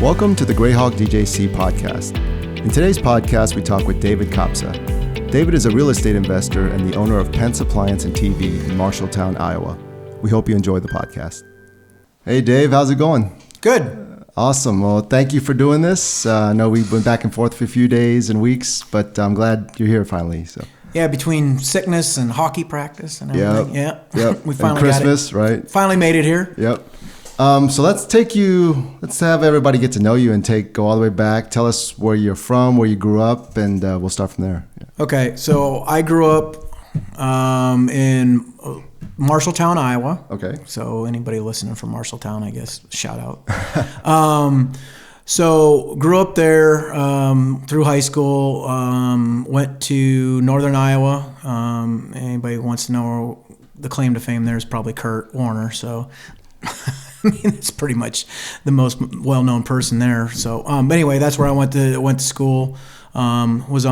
Welcome to the GrayHawk DJC podcast. In today's podcast, we talk with David Kopsa. David is a real estate investor and the owner of Pentz Appliance and TV in Marshalltown, Iowa. We hope you enjoy the podcast. Hey, Dave, how's it going? Good. Awesome. Well, thank you for doing this. I know we've been back and forth for a few days and weeks, but I'm glad you're here finally. So. Yeah, between sickness and hockey practice and everything. Yep. We finally and Christmas, got it. Right? Finally made it here. Yep. So let's have everybody get to know you and go all the way back. Tell us where you're from, where you grew up, and we'll start from there. Yeah. Okay, so I grew up in Marshalltown, Iowa. Okay. So anybody listening from Marshalltown, I guess, shout out. So grew up there through high school, went to Northern Iowa. Anybody who wants to know the claim to fame there is probably Kurt Warner. So I mean, it's pretty much the most well-known person there. So anyway, that's where I went to school. I was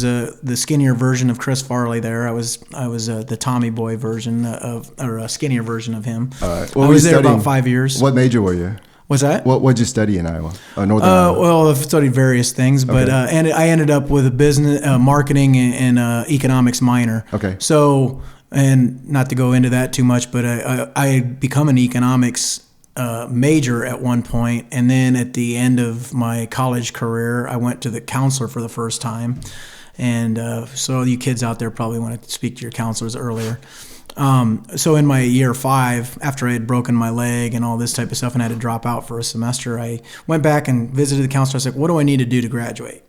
the skinnier version of Chris Farley there. I was the Tommy Boy version or a skinnier version of him. I was there about 5 years. What major were you? What's that? What did you study in Iowa? Northern Iowa. Well, I've studied various things, but and I ended up with a business, marketing, and economics minor. Okay. So, and not to go into that too much, but I had become an economics major at one point, and then at the end of my college career, I went to the counselor for the first time. And so you kids out there probably want to speak to your counselors earlier. So in my year 5, after I had broken my leg and all this type of stuff and had to drop out for a semester, I went back and visited the counselor. I was like, what do I need to do to graduate?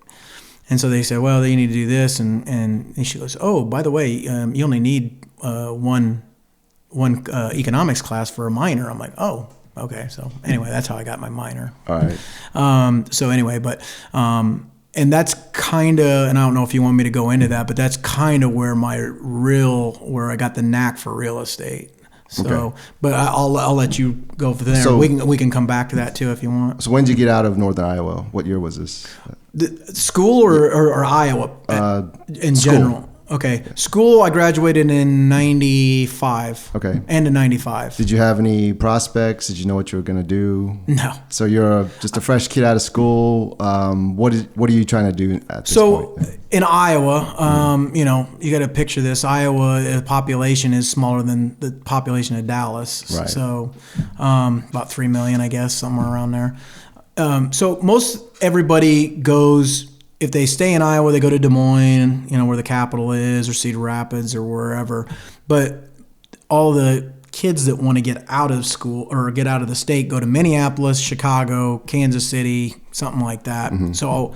And so they said, well, you need to do this. And she goes, oh, by the way, you only need one economics class for a minor. I'm like, oh, okay. So anyway, that's how I got my minor. All right. So anyway, but and that's kind of, and I don't know if you want me to go into that, but that's kind of where where I got the knack for real estate. So, okay. But I'll let you go for there. So, we can come back to that too if you want. So when did you get out of Northern Iowa? What year was this? The school or Iowa in school. General? Okay. Yeah. School, I graduated in 95. Okay. End of 95. Did you have any prospects? Did you know what you were going to do? No. So you're just a fresh kid out of school. What are you trying to do at this point? So in Iowa, you got to picture this. Iowa, the population is smaller than the population of Dallas. Right. So about 3 million, I guess, somewhere around there. So most everybody goes. If they stay in Iowa, they go to Des Moines, where the capital is, or Cedar Rapids, or wherever. But all the kids that want to get out of school or get out of the state go to Minneapolis, Chicago, Kansas City, something like that. Mm-hmm. So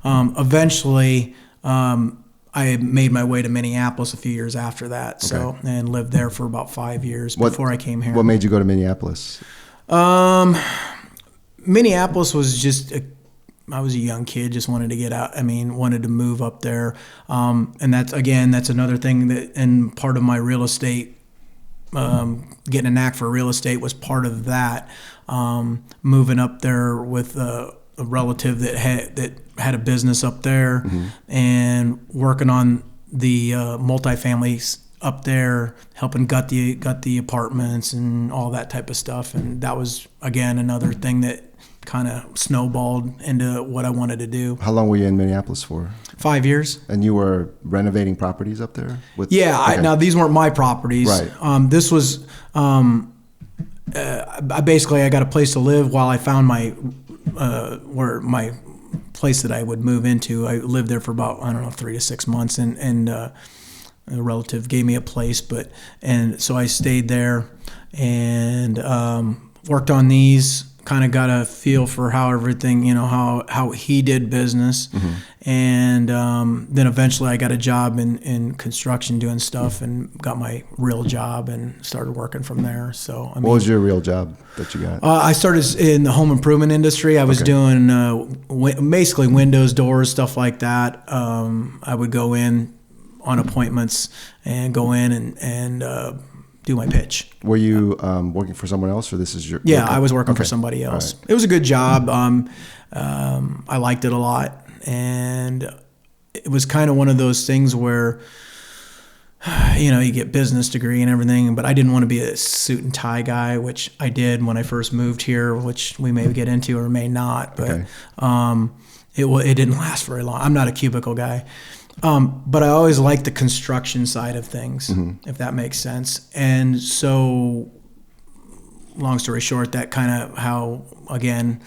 eventually, I made my way to Minneapolis a few years after that. Okay. So and lived there for about 5 years before I came here. What made you go to Minneapolis? Minneapolis was just I was a young kid, just wanted to get out. Wanted to move up there. And that's another thing and part of my real estate, getting a knack for real estate was part of that. Moving up there with a relative that had a business up there, mm-hmm. and working on the multifamilies up there, helping gut the apartments and all that type of stuff. And that was, again, another thing that kind of snowballed into what I wanted to do. How long were you in Minneapolis for? 5 years. And you were renovating properties up there? Now these weren't my properties. Right. This was, I got a place to live while I found my place that I would move into. I lived there for about, 3 to 6 months, and a relative gave me a place, and so I stayed there and worked on these. Kind of got a feel for how everything, how he did business. Mm-hmm. And then eventually I got a job in construction doing stuff and got my real job and started working from there. So, what was your real job that you got? I started in the home improvement industry. I was doing basically windows, doors, stuff like that. I would go in on appointments and go in and do my pitch. Were you working for someone else, or this is your? Yeah, I was working for somebody else. Right. It was a good job. I liked it a lot, and it was kind of one of those things where you get business degree and everything, but I didn't want to be a suit and tie guy, which I did when I first moved here, which we may get into or may not, but it didn't last very long. I'm not a cubicle guy. But I always liked the construction side of things, if that makes sense. And so, long story short, that kind of how, again,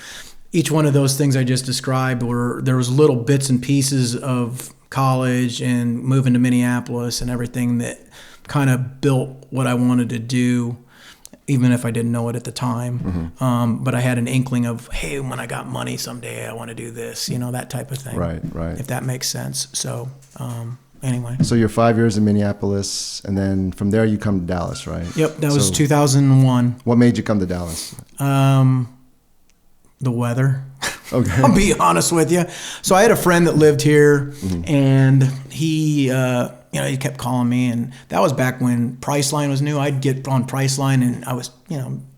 each one of those things I just described there was little bits and pieces of college and moving to Minneapolis and everything that kind of built what I wanted to do, even if I didn't know it at the time. But I had an inkling of, hey, when I got money someday, I want to do this, that type of thing. Right. If that makes sense. So anyway. So you're 5 years in Minneapolis, and then from there you come to Dallas, right? Yep, that was 2001. What made you come to Dallas? The weather. Okay. I'll be honest with you. So I had a friend that lived here, and he, he kept calling me, and that was back when Priceline was new. I'd get on Priceline, and I was,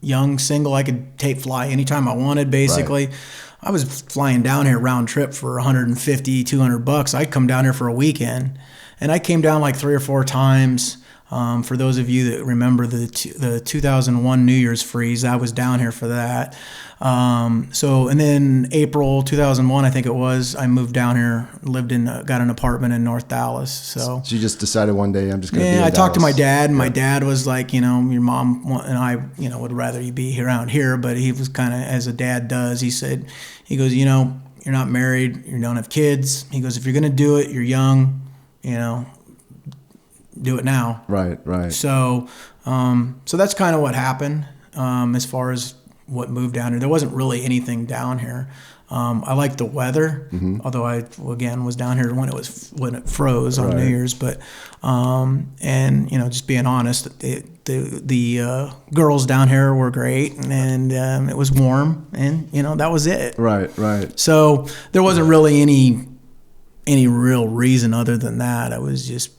young, single. I could fly anytime I wanted, basically. Right. I was flying down here round trip for $150, $200. I'd come down here for a weekend, and I came down like 3 or 4 times. For those of you that remember the 2001 New Year's freeze, I was down here for that. And then April 2001, I think it was, I moved down here, got an apartment in North Dallas. So you just decided one day, I'm just going to be in I Dallas. talked to my dad, and my dad was like, your mom and I, would rather you be around here. But he was kind of, as a dad does, he goes, you're not married, you don't have kids. He goes, if you're going to do it, you're young, do it now. Right. So that's kind of what happened as far as what moved down here. There wasn't really anything down here. I liked the weather, although I was down here when it froze on New Year's. But just being honest, the girls down here were great, and it was warm, and that was it. Right. So there wasn't really any real reason other than that. I was just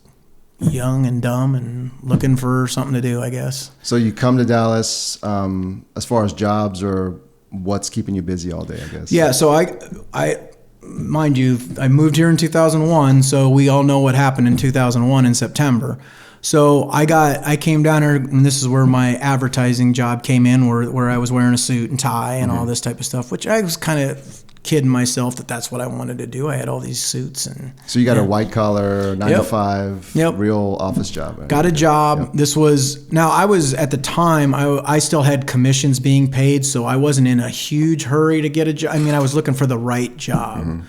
young and dumb and looking for something to do, I guess. So you come to Dallas, as far as jobs or what's keeping you busy all day, I guess? Yeah, so I mind you, I moved here in 2001, so we all know what happened in 2001 in September. So I came down here, and this is where my advertising job came in, where I was wearing a suit and tie and all this type of stuff, which I was kind of kidding myself that's what I wanted to do. I had all these suits. So you got a white collar, 9 to 5, real office job. Right? Got a job. Yep. I was, at the time, I still had commissions being paid, so I wasn't in a huge hurry to get a job. I mean, I was looking for the right job.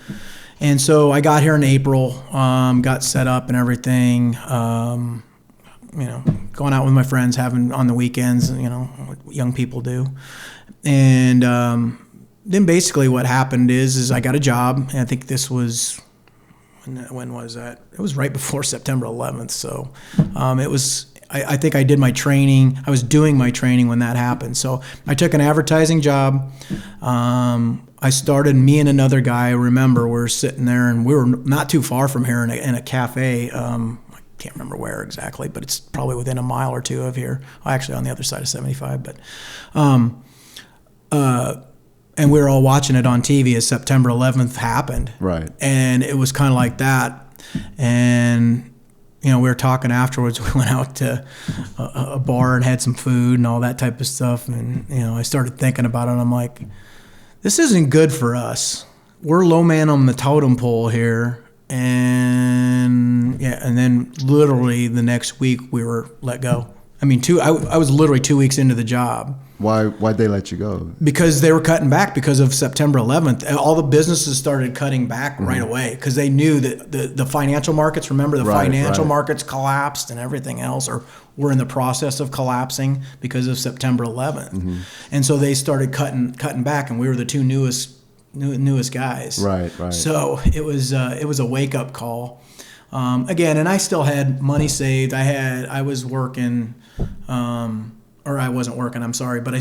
And so I got here in April, got set up and everything, going out with my friends, having on the weekends, what young people do. And, then basically what happened is I got a job, and I think this was, when was that? It was right before September 11th. So it was, I think I did my training. I was doing my training when that happened. So I took an advertising job. I started, me and another guy, I remember, we're sitting there, and we were not too far from here in a cafe. I can't remember where exactly, but it's probably within a mile or two of here. Actually on the other side of 75, but and we were all watching it on TV as September 11th happened. Right. And it was kind of like that. And, we were talking afterwards. We went out to a bar and had some food and all that type of stuff. And, I started thinking about it. And I'm like, this isn't good for us. We're low man on the totem pole here. And then literally the next week we were let go. I mean, I was literally 2 weeks into the job. Why'd they let you go? Because they were cutting back because of September 11th. All the businesses started cutting back right away because they knew that the financial markets, financial markets collapsed and everything else, or were in the process of collapsing because of September 11th. And so they started cutting back, and we were the two newest guys. Right. So it was a wake up call. Again, and I still had money saved. I was working, or I wasn't working, I'm sorry, but I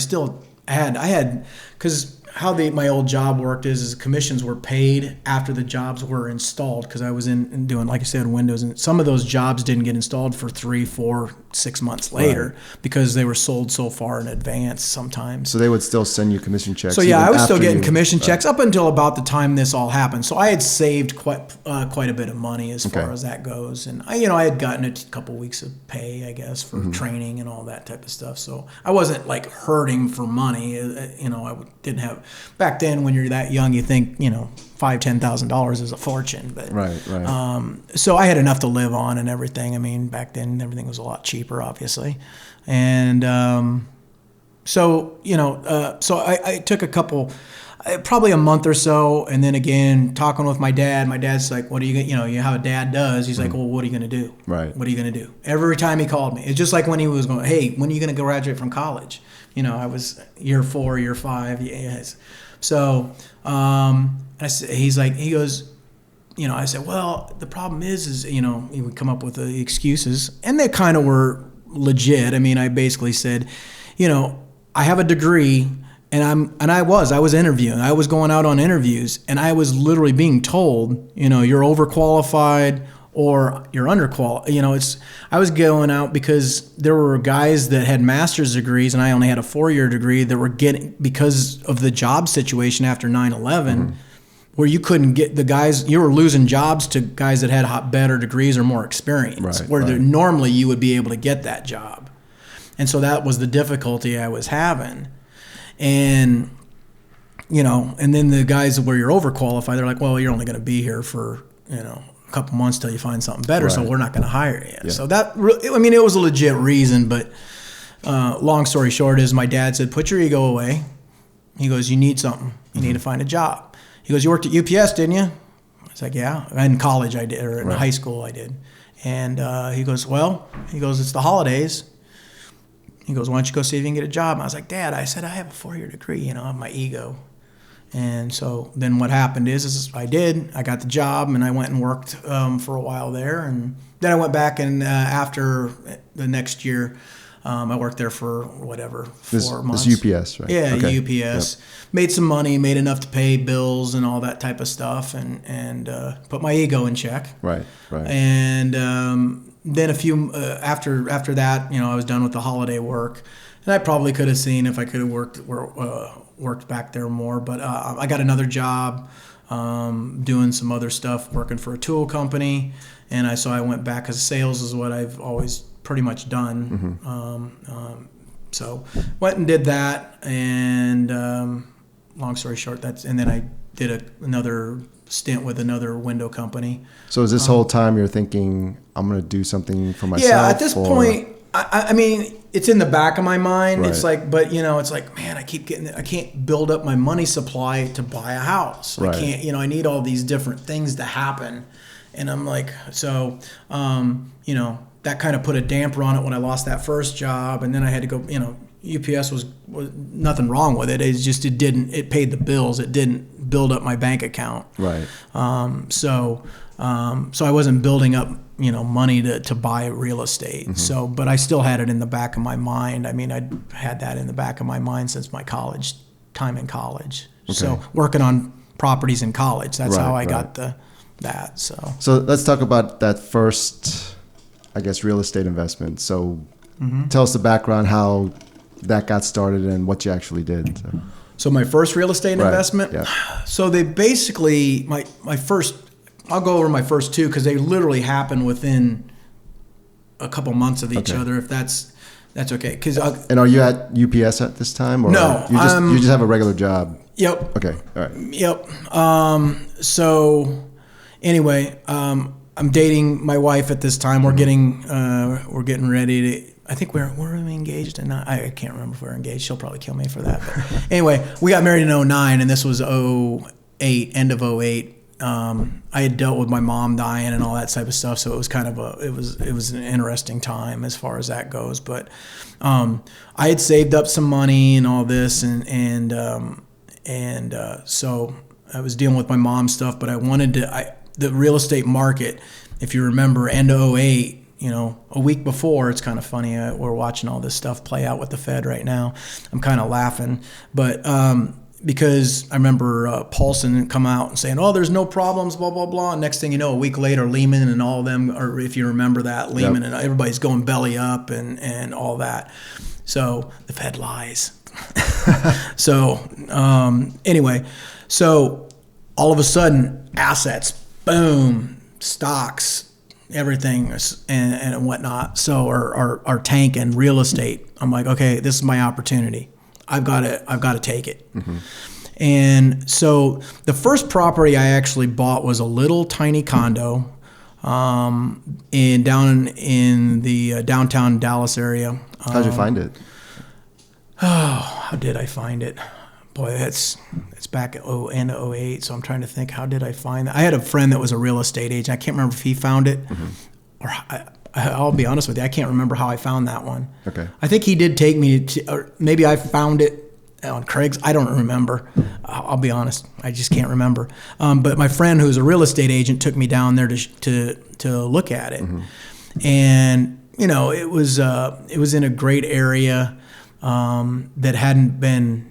had, because my old job worked is commissions were paid after the jobs were installed, because I was in doing, like I said, Windows, and some of those jobs didn't get installed for 3, 4, 6 months later because they were sold so far in advance sometimes. So they would still send you commission checks. So yeah, I was still getting commission checks up until about the time this all happened. So I had saved quite a bit of money as far as that goes, and I had gotten a couple weeks of pay, I guess, for training and all that type of stuff. So I wasn't like hurting for money. I didn't have. Back then, when you're that young, you think $5,000-$10,000 is a fortune. But right. So I had enough to live on and everything. I mean, back then everything was a lot cheaper, obviously, and so I took probably a month or so, and then again talking with my dad. My dad's like, "What are you gonna, how a dad does?" He's like, "Well, what are you gonna do? Right. What are you gonna do?" Every time he called me, it's just like when he was going, "Hey, when are you gonna graduate from college?" I was year 4, year 5. Yes. So he goes, I said, well, the problem is he would come up with the excuses, and they kind of were legit. I mean, I basically said, I have a degree, and I was interviewing. I was going out on interviews, and I was literally being told, you're overqualified or you're underqualified. I was going out because there were guys that had master's degrees, and I only had a 4-year degree, that were getting, because of the job situation after 9/11, where you couldn't get the guys, you were losing jobs to guys that had better degrees or more experience, normally you would be able to get that job. And so that was the difficulty I was having. And, and then the guys where you're overqualified, they're like, well, you're only going to be here for, a couple months till you find something better, so we're not going to hire you. Yeah. So that, it was a legit reason, but long story short is my dad said, put your ego away. He goes, you need something. You need to find a job. He goes, you worked at UPS, didn't you? I was like, yeah. In college I did, or in high school I did. And he goes, it's the holidays. He goes, why don't you go see if you can get a job? And I was like, Dad, I said I have a 4-year degree, I have my ego. And so then what happened is I got the job, and I went and worked for a while there. And then I went back, and after the next year, I worked there for 4 months. This UPS, right? Yeah, okay. UPS. Yep. Made some money, made enough to pay bills and all that type of stuff, and put my ego in check. Right. And then after that, I was done with the holiday work. And I probably could have seen if I could have worked back there more, but I got another job doing some other stuff, working for a tool company, and I went back because sales is what I've always pretty much done. So went and did that, and long story short, and then I did another stint with another window company. So is this whole time you're thinking, I'm going to do something for myself? Yeah, at this point, I mean, it's in the back of my mind. Right. It's like, but it's like, man, I can't build up my money supply to buy a house. Right. I can't, I need all these different things to happen. And I'm like, so, that kind of put a damper on it when I lost that first job. And then I had to go, UPS was nothing wrong with it. It's just, it paid the bills. It didn't build up my bank account. Right. So I wasn't building up, money to buy real estate. So, but I still had it in the back of my mind. I mean, I had that in the back of my mind since my time in college. Okay. So working on properties in college, that's how I got that. So let's talk about that first, I guess, real estate investment. So tell us the background, how that got started and what you actually did. So my first real estate investment. Yeah. So they basically, my first, I'll go over my first two because they literally happened within a couple months of each other. If that's okay. And are you at UPS at this time, or no? You just have a regular job? Yep. Okay. All right. Yep. So anyway, I'm dating my wife at this time. We're getting ready to. I think we're engaged, and I can't remember if we're engaged. She'll probably kill me for that. But anyway, we got married in 2009, and this was 2008, end of 2008. I had dealt with my mom dying and all that type of stuff, so it was kind of it was an interesting time as far as that goes. But I had saved up some money and all this, and so I was dealing with my mom's stuff, but I wanted to. The real estate market, if you remember, end of 2008. A week before, it's kind of funny. We're watching all this stuff play out with the Fed right now. I'm kind of laughing, but because I remember Paulson come out and saying, "Oh, there's no problems, blah blah blah." And next thing you know, a week later, Lehman and all of them, or if you remember that, Lehman and everybody's going belly up and all that. So the Fed lies. So anyway, so all of a sudden, assets, boom, stocks, everything and whatnot. So are tanking, real estate. I'm like, okay, this is my opportunity. I've got to take it. Mm-hmm. And so the first property I actually bought was a little tiny condo down in the downtown Dallas area. How'd you find it? Oh, how did I find it? Boy, it's back at end of 2008, so I'm trying to think, how did I find that? I had a friend that was a real estate agent. I can't remember if he found it, or I'll be honest with you, I can't remember how I found that one. Okay. I think he did take me to, or maybe I found it on Craig's. I don't remember. I'll be honest. I just can't remember. But my friend, who's a real estate agent, took me down there to look at it, and it was in a great area that hadn't been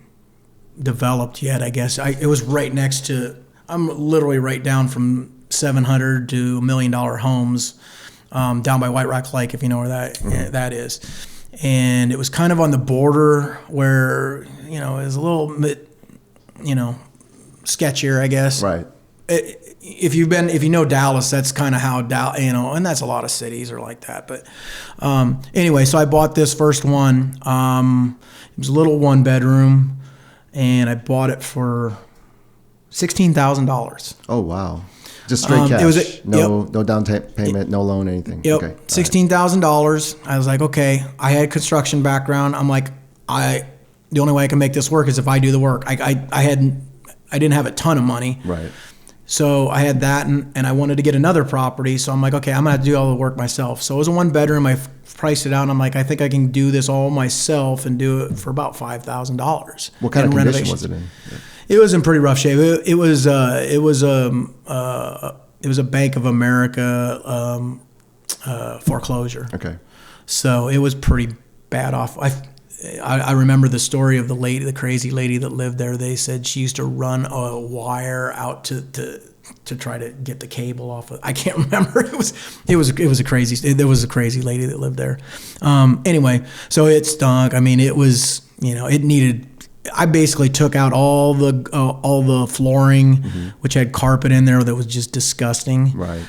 developed yet. I guess it was right next to. I'm literally right down from 700 to $1 million homes. Down by White Rock Lake, if you know where that is. And it was kind of on the border where, it was a little bit, sketchier, I guess. Right. If you know Dallas, that's kind of how and that's a lot of cities are like that. But anyway, so I bought this first one. It was a little 1-bedroom, and I bought it for $16,000. Oh, wow. Just straight cash. No down payment, no loan, anything. Yep. Okay. $16,000. I was like, okay. I had construction background. I'm like, the only way I can make this work is if I do the work. I didn't have a ton of money. Right. So I had that, and I wanted to get another property. So I'm like, okay, I'm gonna have to do all the work myself. So it was a 1-bedroom. I priced it out, and I'm like, I think I can do this all myself and do it for about $5,000. What kind of condition was it in? Yeah. It was in pretty rough shape. It was a Bank of America foreclosure. Okay. So it was pretty bad off. I remember the story of the crazy lady that lived there. They said she used to run a wire out to try to get the cable off of. I can't remember. It was a crazy. There was a crazy lady that lived there. Anyway, so it stunk. I mean, it was it needed. I basically took out all the flooring, which had carpet in there that was just disgusting. Right.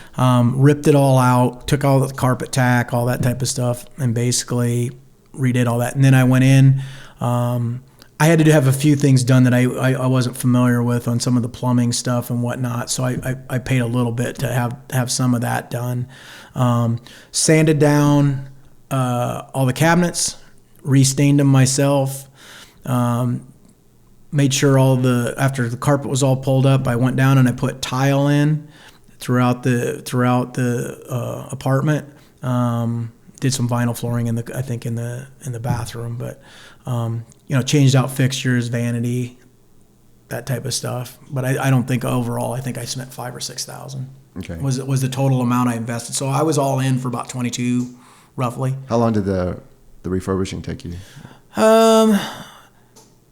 Ripped it all out, took all the carpet tack, all that type of stuff, and basically redid all that. And then I went in. I had to have a few things done that I wasn't familiar with on some of the plumbing stuff and whatnot. So I paid a little bit to have some of that done. Sanded down all the cabinets, restained them myself. Made sure after the carpet was all pulled up, I went down and I put tile in throughout the apartment. Did some vinyl flooring in the bathroom, but changed out fixtures, vanity, that type of stuff. But I don't think overall. I think I spent $5,000 or $6,000. Okay. Was the total amount I invested. So I was all in for about 22, roughly. How long did the refurbishing take you?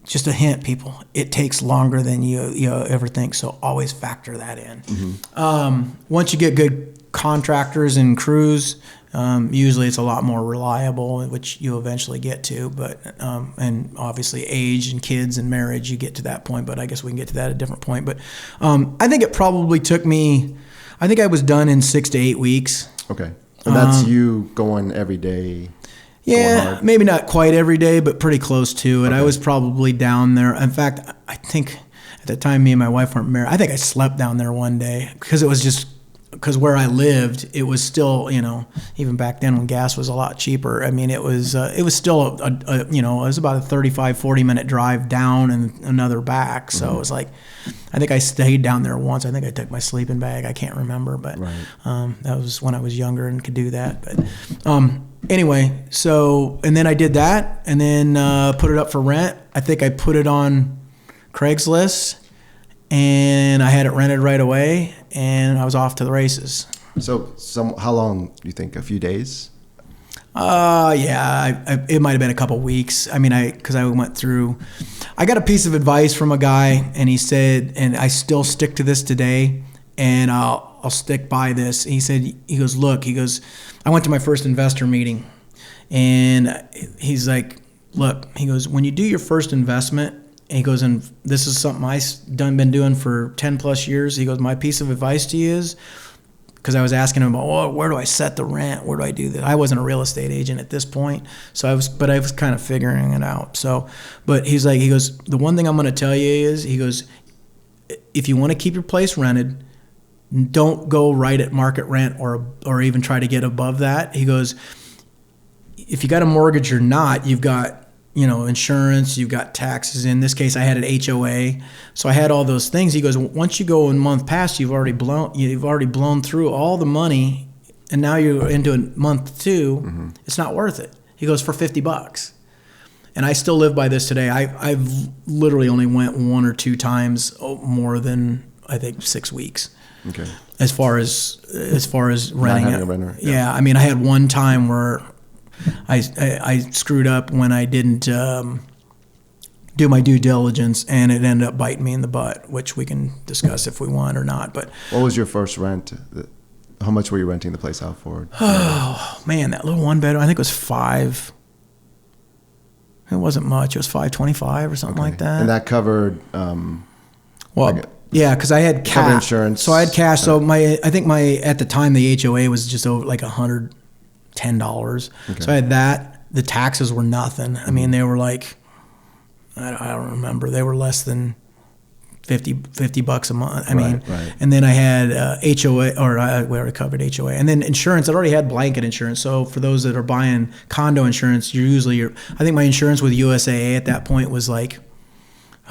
Just a hint, people. It takes longer than you ever think, so always factor that in. Mm-hmm. Once you get good contractors and crews, usually it's a lot more reliable, which you eventually get to. But and obviously age and kids and marriage, you get to that point. But I guess we can get to that at a different point. But I think it probably took me. I think I was done in 6 to 8 weeks. Okay, and that's you going every day. Yeah, maybe not quite every day, but pretty close to it. Okay. I was probably down there. In fact, I think at the time me and my wife weren't married. I think I slept down there one day because it was just because where I lived, it was still, even back then when gas was a lot cheaper. I mean, it was still it was about a 35, 40 minute drive down and another back. So it was like, I think I stayed down there once. I think I took my sleeping bag. I can't remember, but that was when I was younger and could do that. But anyway, so, and then I did that and then put it up for rent. I think I put it on Craigslist and I had it rented right away and I was off to the races. So how long do you think? A few days? Yeah, it might have been a couple weeks. I mean, because I went through, I got a piece of advice from a guy, and he said, and I still stick to this today, and I'll stick by this. He said, he goes, look, he goes, I went to my first investor meeting, and he's like, look, he goes, when you do your first investment, and he goes, and this is something I've been doing for 10 plus years. He goes, my piece of advice to you is, because I was asking him about, where do I set the rent? Where do I do that? I wasn't a real estate agent at this point, I was kind of figuring it out. So, but he goes, the one thing I'm going to tell you is, he goes, if you want to keep your place rented, don't go right at market rent or even try to get above that. He goes, if you got a mortgage or not, you've got, insurance, you've got taxes. In this case, I had an HOA. So I had all those things. He goes, once you go a month past, you've already blown through all the money, and now you're into month 2. Mm-hmm. It's not worth it. He goes, for $50. And I still live by this today. I've literally only went 1 or 2 times more than, I think, 6 weeks. Okay. As far as renting it. A renter. Yeah. I mean, I had one time where I screwed up when I didn't do my due diligence, and it ended up biting me in the butt, which we can discuss if we want or not. But what was your first rent? How much were you renting the place out for? Oh man, that little 1-bedroom, I think it was $5. It wasn't much. It was $525 or something like that. And that covered. Yeah, because I had cash. Cover insurance. So I had cash. So I think at the time the HOA was just over like $110. Okay. So I had that. The taxes were nothing. I mean, they were like, I don't remember. They were less than $50 a month. I mean, right. And then I had HOA, we already covered HOA. And then insurance, I already had blanket insurance. So for those that are buying condo insurance, I think my insurance with USAA at that point was like,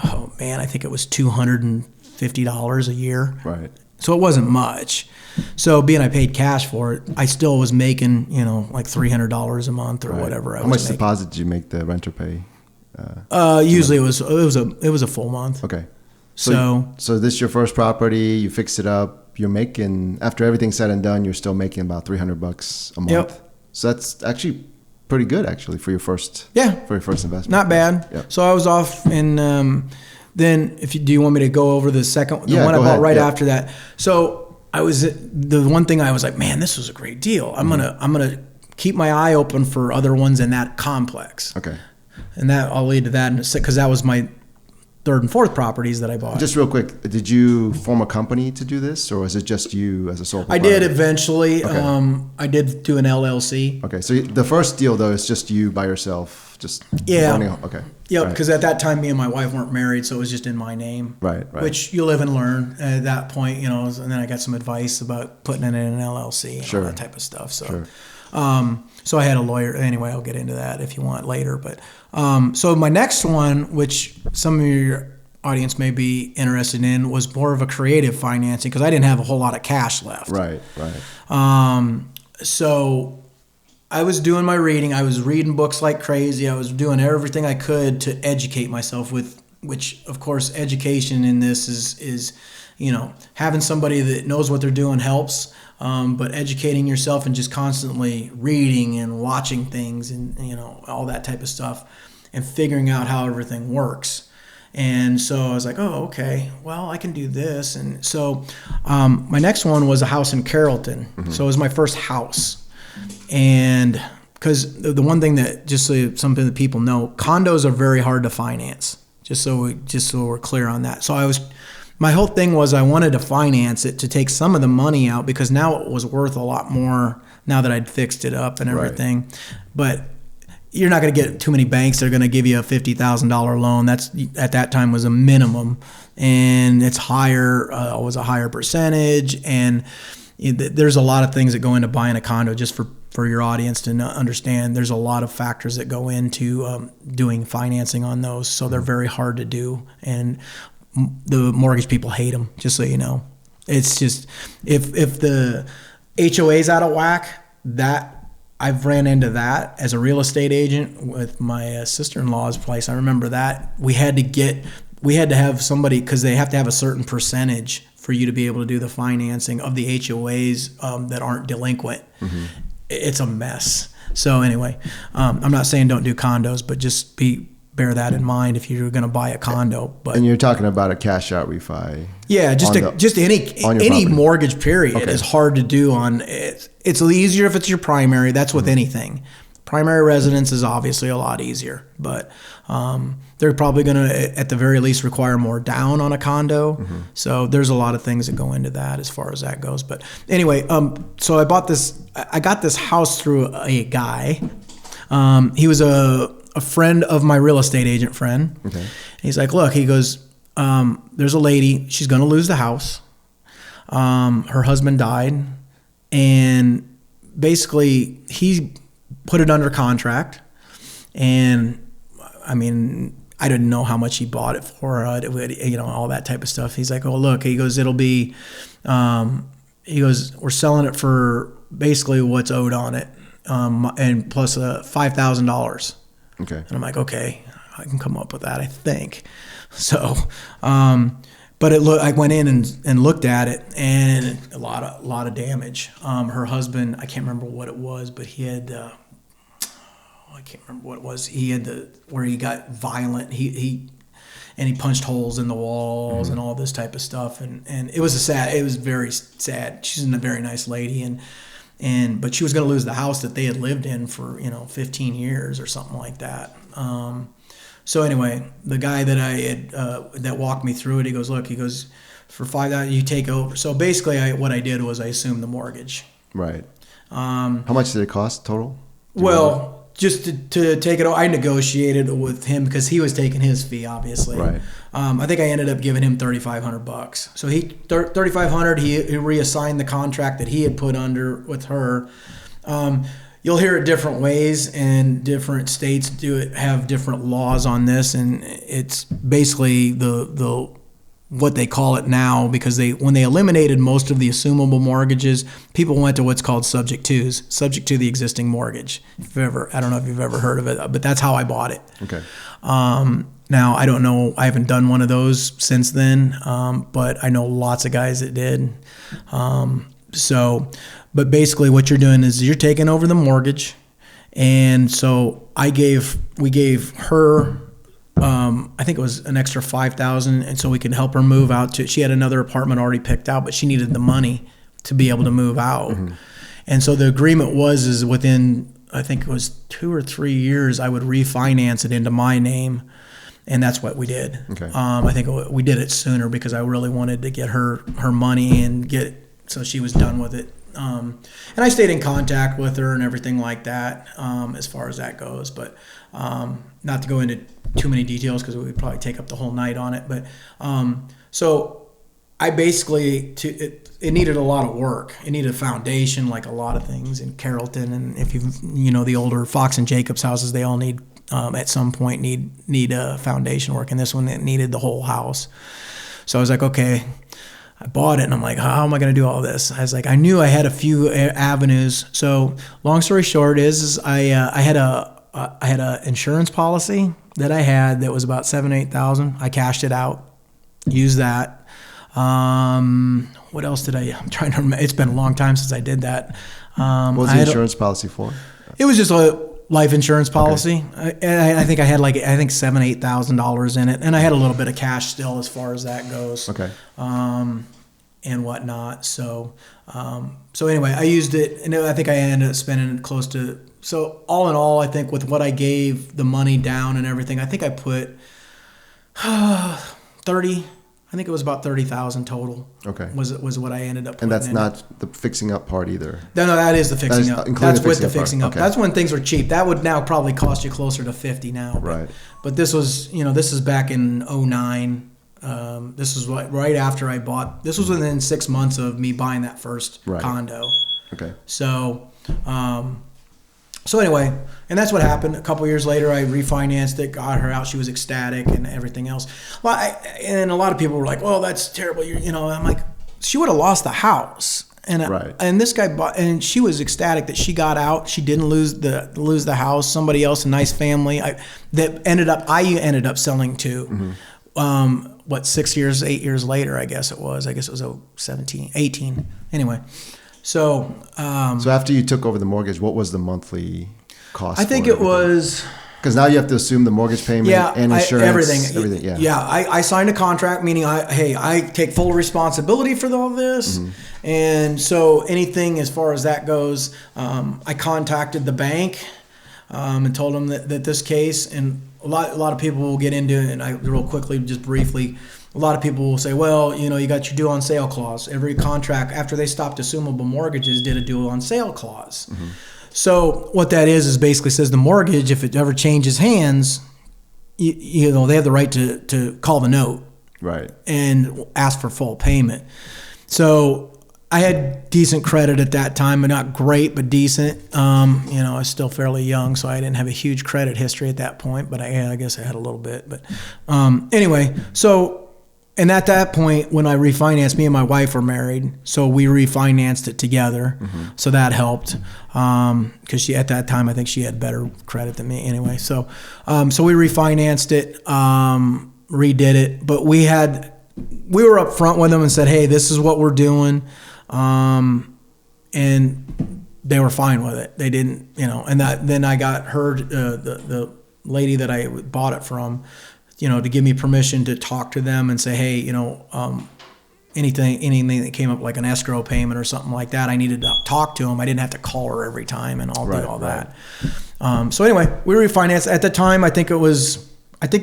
oh man, I think it was $250 a year. Right. So it wasn't much. So being I paid cash for it, I still was making, like $300 a month or whatever. How much deposit did you make the renter pay? Usually it was a full month. Okay. So this is your first property. You fixed it up. You're making, after everything's said and done, you're still making about $300 a month. Yep. So that's actually pretty good, actually, for your first investment. Not bad. Yep. So I was off, and then do you want me to go over the second, the one I bought ahead. right after that? So the one thing I was like, man, this was a great deal. I'm gonna keep my eye open for other ones in that complex. Okay. And that I'll lead to that because that was my third and fourth properties that I bought. Just real quick, did you form a company to do this, or was it just you as a sole proprietor? I did eventually. Okay. I did do an LLC. Okay, so the first deal though is just you by yourself, just running. Okay. Yeah, because at that time me and my wife weren't married, so it was just in my name. Right. Which you live and learn at that point, and then I got some advice about putting it in an LLC and all that type of stuff. So. Sure. So I had a lawyer. Anyway, I'll get into that if you want later. But so my next one, which some of your audience may be interested in, was more of a creative financing because I didn't have a whole lot of cash left. Right. So I was doing my reading. I was reading books like crazy. I was doing everything I could to educate myself with, which of course education in this is having somebody that knows what they're doing helps. But educating yourself and just constantly reading and watching things and, all that type of stuff and figuring out how everything works. And so I was like, oh, okay, well, I can do this. And so my next one was a house in Carrollton. Mm-hmm. So it was my first house. And because the one thing that, just so something that people know, condos are very hard to finance, just so we're clear on that. So my whole thing was I wanted to finance it to take some of the money out because now it was worth a lot more now that I'd fixed it up and everything. Right. But you're not going to get too many banks that are going to give you a $50,000 loan. That's at that time was a minimum, and it's higher. Was a higher percentage, and there's a lot of things that go into buying a condo. Just for your audience to understand, there's a lot of factors that go into doing financing on those. So they're very hard to do, and the mortgage people hate them, just so you know. It's just, if the HOA's out of whack, that I've ran into that as a real estate agent with my sister-in-law's place. I remember that we had to have somebody, because they have to have a certain percentage for you to be able to do the financing of the HOAs that aren't delinquent. Mm-hmm. It's a mess. So anyway, I'm not saying don't do condos, but just bear that in mind if you're going to buy a condo. But and you're talking about a cash out refi. Yeah, just any mortgage period is hard to do on. It's easier if it's your primary. That's with anything. Primary residence is obviously a lot easier, but they're probably going to, at the very least, require more down on a condo. So there's a lot of things that go into that as far as that goes. But anyway, so I got this house through a guy. He was a friend of my real estate agent friend. Okay. He's like, look, he goes, there's a lady, she's going to lose the house. Her husband died, and basically he put it under contract, and I mean, I didn't know how much he bought it for, all that type of stuff. He's like, oh, look, he goes, it'll be, he goes, we're selling it for basically what's owed on it, and plus $5,000. Okay. And I'm like, okay, I can come up with that, I think. So, but I went in and looked at it, and a lot of damage. Her husband, I can't remember what it was, but he had, I can't remember what it was. He had where he got violent. He punched holes in the walls and all this type of stuff. And it was very sad. She's a very nice lady, but she was going to lose the house that they had lived in for 15 years or something like that. So anyway, the guy that I had that walked me through it, he goes, look, for $5,000 you take over. So basically, what I did was I assumed the mortgage. Right. How much did it cost total? Well, just to take it, I negotiated with him because he was taking his fee, obviously. Right. I think I ended up giving him $3,500. So $3,500. He reassigned the contract that he had put under with her. You'll hear it different ways, and different states have different laws on this, and it's basically the what they call it now, because when they eliminated most of the assumable mortgages, people went to what's called subject to the existing mortgage. I don't know if you've ever heard of it, but that's how I bought it. Okay. Now I don't know, I haven't done one of those since then, but I know lots of guys that did. But basically what you're doing is you're taking over the mortgage, and so we gave her, I think it was an extra $5,000, and so we could help her move out she had another apartment already picked out, but she needed the money to be able to move out. And so the agreement is within, I think it was 2 or 3 years, I would refinance it into my name, and that's what we did. Okay. I think we did it sooner because I really wanted to get her money and get it so she was done with it. And I stayed in contact with her and everything like that, as far as that goes, but not to go into too many details because we'd probably take up the whole night on it. But so I basically, it needed a lot of work. It needed a foundation, like a lot of things in Carrollton. And if the older Fox and Jacobs houses, they all need, at some point, need a foundation work. And this one, it needed the whole house. So I was like, okay. I bought it, and I'm like, how am I going to do all this? I was like, I knew I had a few avenues. So long story short is I had a insurance policy that I had that was about $7,000-8,000. I cashed it out, used that. What else did I'm trying to remember. It's been a long time since I did that. What was the insurance policy for? It was just a life insurance policy. Okay. I think I had $7,000-8,000 in it, and I had a little bit of cash still as far as that goes. Okay. And whatnot. So anyway, I used it, and I think I ended up spending close to. So all in all, I think with what I gave the money down and everything, I think I put 30. I think it was about 30,000 total. Okay. Was what I ended up putting. And that's not the fixing up part either. No, that is the fixing up. That's with the fixing up. Okay. That's when things were cheap. That would now probably cost you closer to 50 now. Right. But this was, this is back in 2009. This was right after I bought. This was within 6 months of me buying that first condo. Okay. So anyway, and that's what happened. A couple years later, I refinanced it, got her out. She was ecstatic and everything else. Well, and a lot of people were like, "Well, that's terrible." I'm like, she would have lost the house. And this guy bought, and she was ecstatic that she got out. She didn't lose the house. Somebody else, a nice family, I ended up selling to. Mm-hmm. 8 years later, I guess it was 17, 18. Anyway. So after you took over the mortgage, what was the monthly cost? I think it was... Because now you have to assume the mortgage payment and insurance. Everything. Yeah, I signed a contract, meaning I take full responsibility for all this. And so anything as far as that goes, I contacted the bank and told them that this case, and a lot of people will get into it, and I real quickly, just briefly, a lot of people will say, well, you got your due on sale clause. Every contract, after they stopped assumable mortgages, did a due on sale clause. So what that is basically says the mortgage, if it ever changes hands, they have the right to call the note, right, and ask for full payment. So I had decent credit at that time, but not great, but decent. I was still fairly young, so I didn't have a huge credit history at that point, but I guess I had a little bit. But anyway, so. And at that point, when I refinanced, me and my wife were married, so we refinanced it together. So that helped, because at that time, I think she had better credit than me anyway. So we refinanced it, redid it, but we were up front with them and said, hey, this is what we're doing, and they were fine with it. They didn't, and then I got her, the lady that I bought it from, to give me permission to talk to them and say, hey, anything that came up like an escrow payment or something like that, I needed to talk to them. I didn't have to call her every time and do all that. So anyway, we refinanced. At the time, I think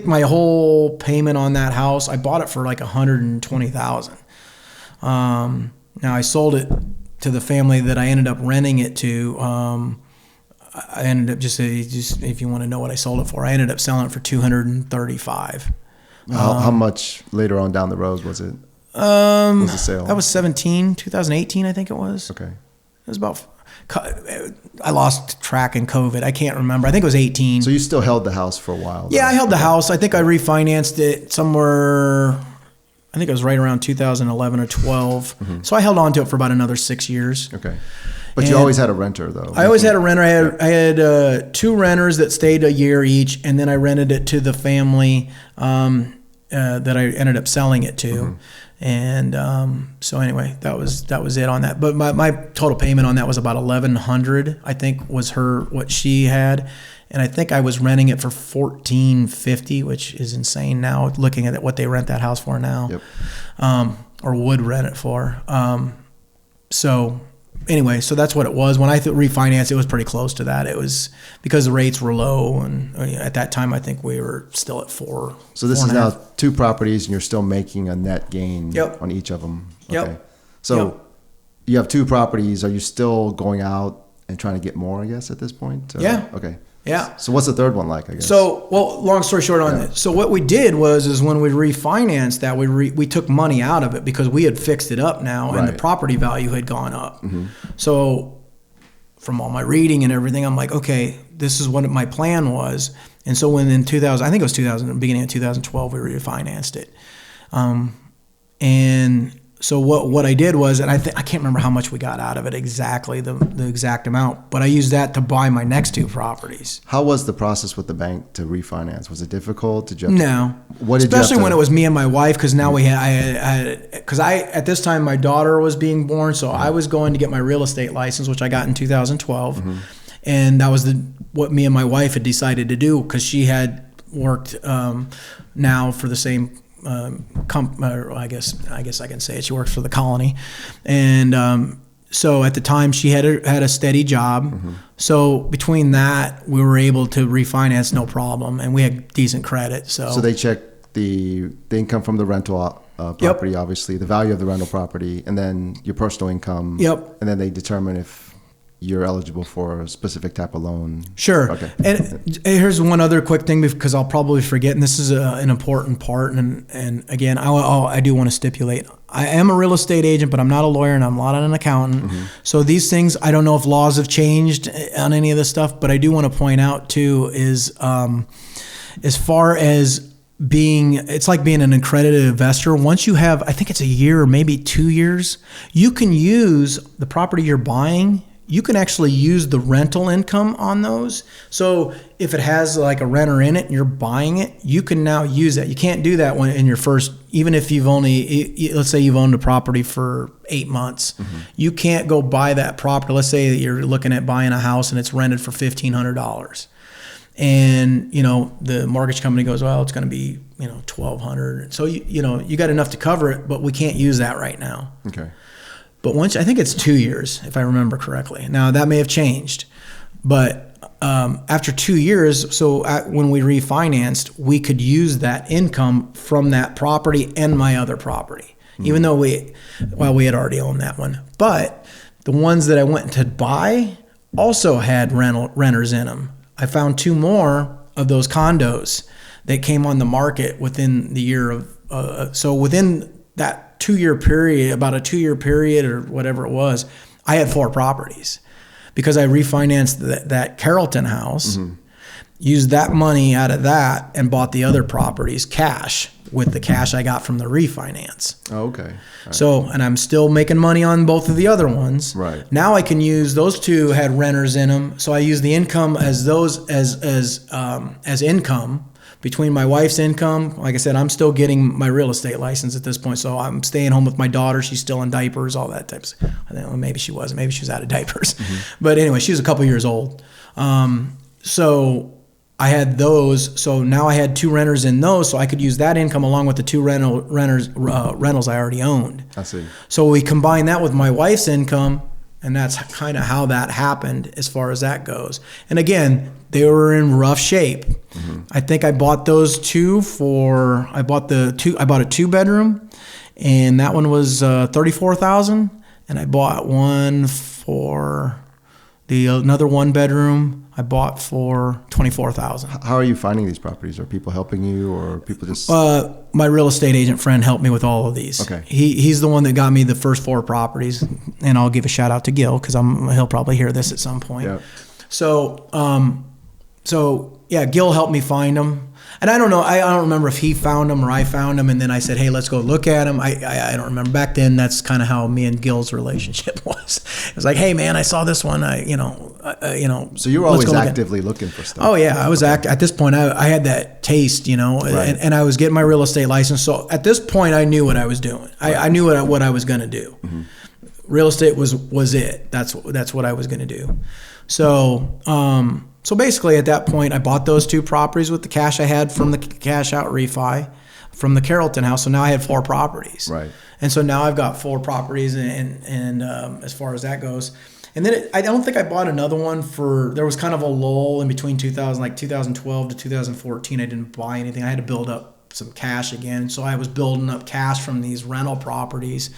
my whole payment on that house, I bought it for like $120,000. Now I sold it to the family that I ended up renting it to. I ended up just if you want to know what I sold it for, I ended up selling it for $235,000. How much later on down the road was it? Was the sale? That was 2018, I think it was. Okay. It was about. I lost track in COVID. I can't remember. I think it was 18. So you still held the house for a while? Yeah, I held the house. I think I refinanced it somewhere. I think it was right around 2011 or 12. So I held on to it for about another 6 years. Okay. But you always had a renter, though. I always had a renter. I had 2 renters that stayed a year each, and then I rented it to the family that I ended up selling it to. And so anyway, that was it on that. But my total payment on that was about $1,100, I think, was what she had. And I think I was renting it for $1,450, which is insane now, looking at what they rent that house for now. Yep. Or would rent it for. So anyway, so that's what it was. When I refinanced, it was pretty close to that. It was because the rates were low, and at that time, I think we were still at 4. So this is now 2 properties, and you're still making a net gain on each of them. Okay. Yep. So you have 2 properties. Are you still going out and trying to get more, I guess, at this point? Yeah. Okay. Yeah. So what's the third one like, I guess? So, long story short on it. So what we did is when we refinanced that, we took money out of it because we had fixed it up now, and the property value had gone up. So from all my reading and everything, I'm like, okay, this is what my plan was. And so when in 2000, I think it was beginning of 2012, we refinanced it. And so what I did was, and I can't remember how much we got out of it exactly, the exact amount, but I used that to buy my next 2 properties. How was the process with the bank to refinance? Was it difficult? Did you? No. Especially when it was me and my wife, because now at this time my daughter was being born, so I was going to get my real estate license, which I got in 2012, and that was what me and my wife had decided to do, because she had worked now for the same. I guess I can say it. She works for the colony, and so at the time she had a steady job. So between that, we were able to refinance no problem, and we had decent credit. So they checked the income from the rental property, obviously the value of the rental property, and then your personal income. And then they determine if you're eligible for a specific type of loan. Sure. Okay. And here's one other quick thing, because I'll probably forget, and this is an important part. And again, I do want to stipulate, I am a real estate agent, but I'm not a lawyer and I'm not an accountant. So these things, I don't know if laws have changed on any of this stuff, but I do want to point out too is as far as it's like being an accredited investor. Once you have, I think it's a year or maybe 2 years, you can use the property you're buying. You can actually use the rental income on those. So if it has like a renter in it and you're buying it, you can now use that. You can't do that in your first even if you've only, let's say you've owned a property for 8 months, you can't go buy that property. Let's say that you're looking at buying a house and it's rented for $1,500. And, the mortgage company goes, well, it's going to be, $1,200. So, you got enough to cover it, but we can't use that right now. Okay. But I think it's 2 years, if I remember correctly. Now, that may have changed. But after 2 years, when we refinanced, we could use that income from that property and my other property, even though we had already owned that one. But the ones that I went to buy also had renters in them. I found 2 more of those condos that came on the market within the year of, so within that 2-year period, about a 2-year period or whatever it was, I had 4 properties because I refinanced that Carrollton house, used that money out of that and bought the other properties cash with the cash I got from the refinance. Oh, okay. Right. So, and I'm still making money on both of the other ones. Right. Now I can use those 2 had renters in them. So I use the income as income between my wife's income. Like I said, I'm still getting my real estate license at this point. So I'm staying home with my daughter. She's still in diapers, all that type of stuff. I think maybe she wasn't. Maybe she was out of diapers. But anyway, she was a couple years old. So I had those. So now I had 2 renters in those. So I could use that income along with the 2 rentals I already owned. I see. So we combined that with my wife's income. And that's kind of how that happened as far as that goes. And again, they were in rough shape. I think I bought those 2 I bought a 2-bedroom, and that one was $34,000. And I bought one for another 1-bedroom. I bought for $24,000. How are you finding these properties? Are people helping you, or people just? My real estate agent friend helped me with all of these. Okay. He's the one that got me the first 4 properties, and I'll give a shout out to Gil because he'll probably hear this at some point. Yep. So Gil helped me find them. And I don't know, I don't remember if he found them or I found them, and then I said, hey, let's go look at them. I don't remember. Back then, that's kind of how me and Gil's relationship was. It was like, hey, man, I saw this one. So you were always actively looking for stuff. Oh, yeah. I was at this point, I had that taste, Right. and I was getting my real estate license. So at this point, I knew what I was doing. I knew what I was going to do. Real estate was it. That's what I was going to do. So basically at that point, I bought those 2 properties with the cash I had from the cash out refi from the Carrollton house. So now I had 4 properties. Right. And so now I've got 4 properties and as far as that goes. And then I don't think I bought another one there was kind of a lull in between 2012 to 2014. I didn't buy anything. I had to build up some cash again. So I was building up cash from these rental properties.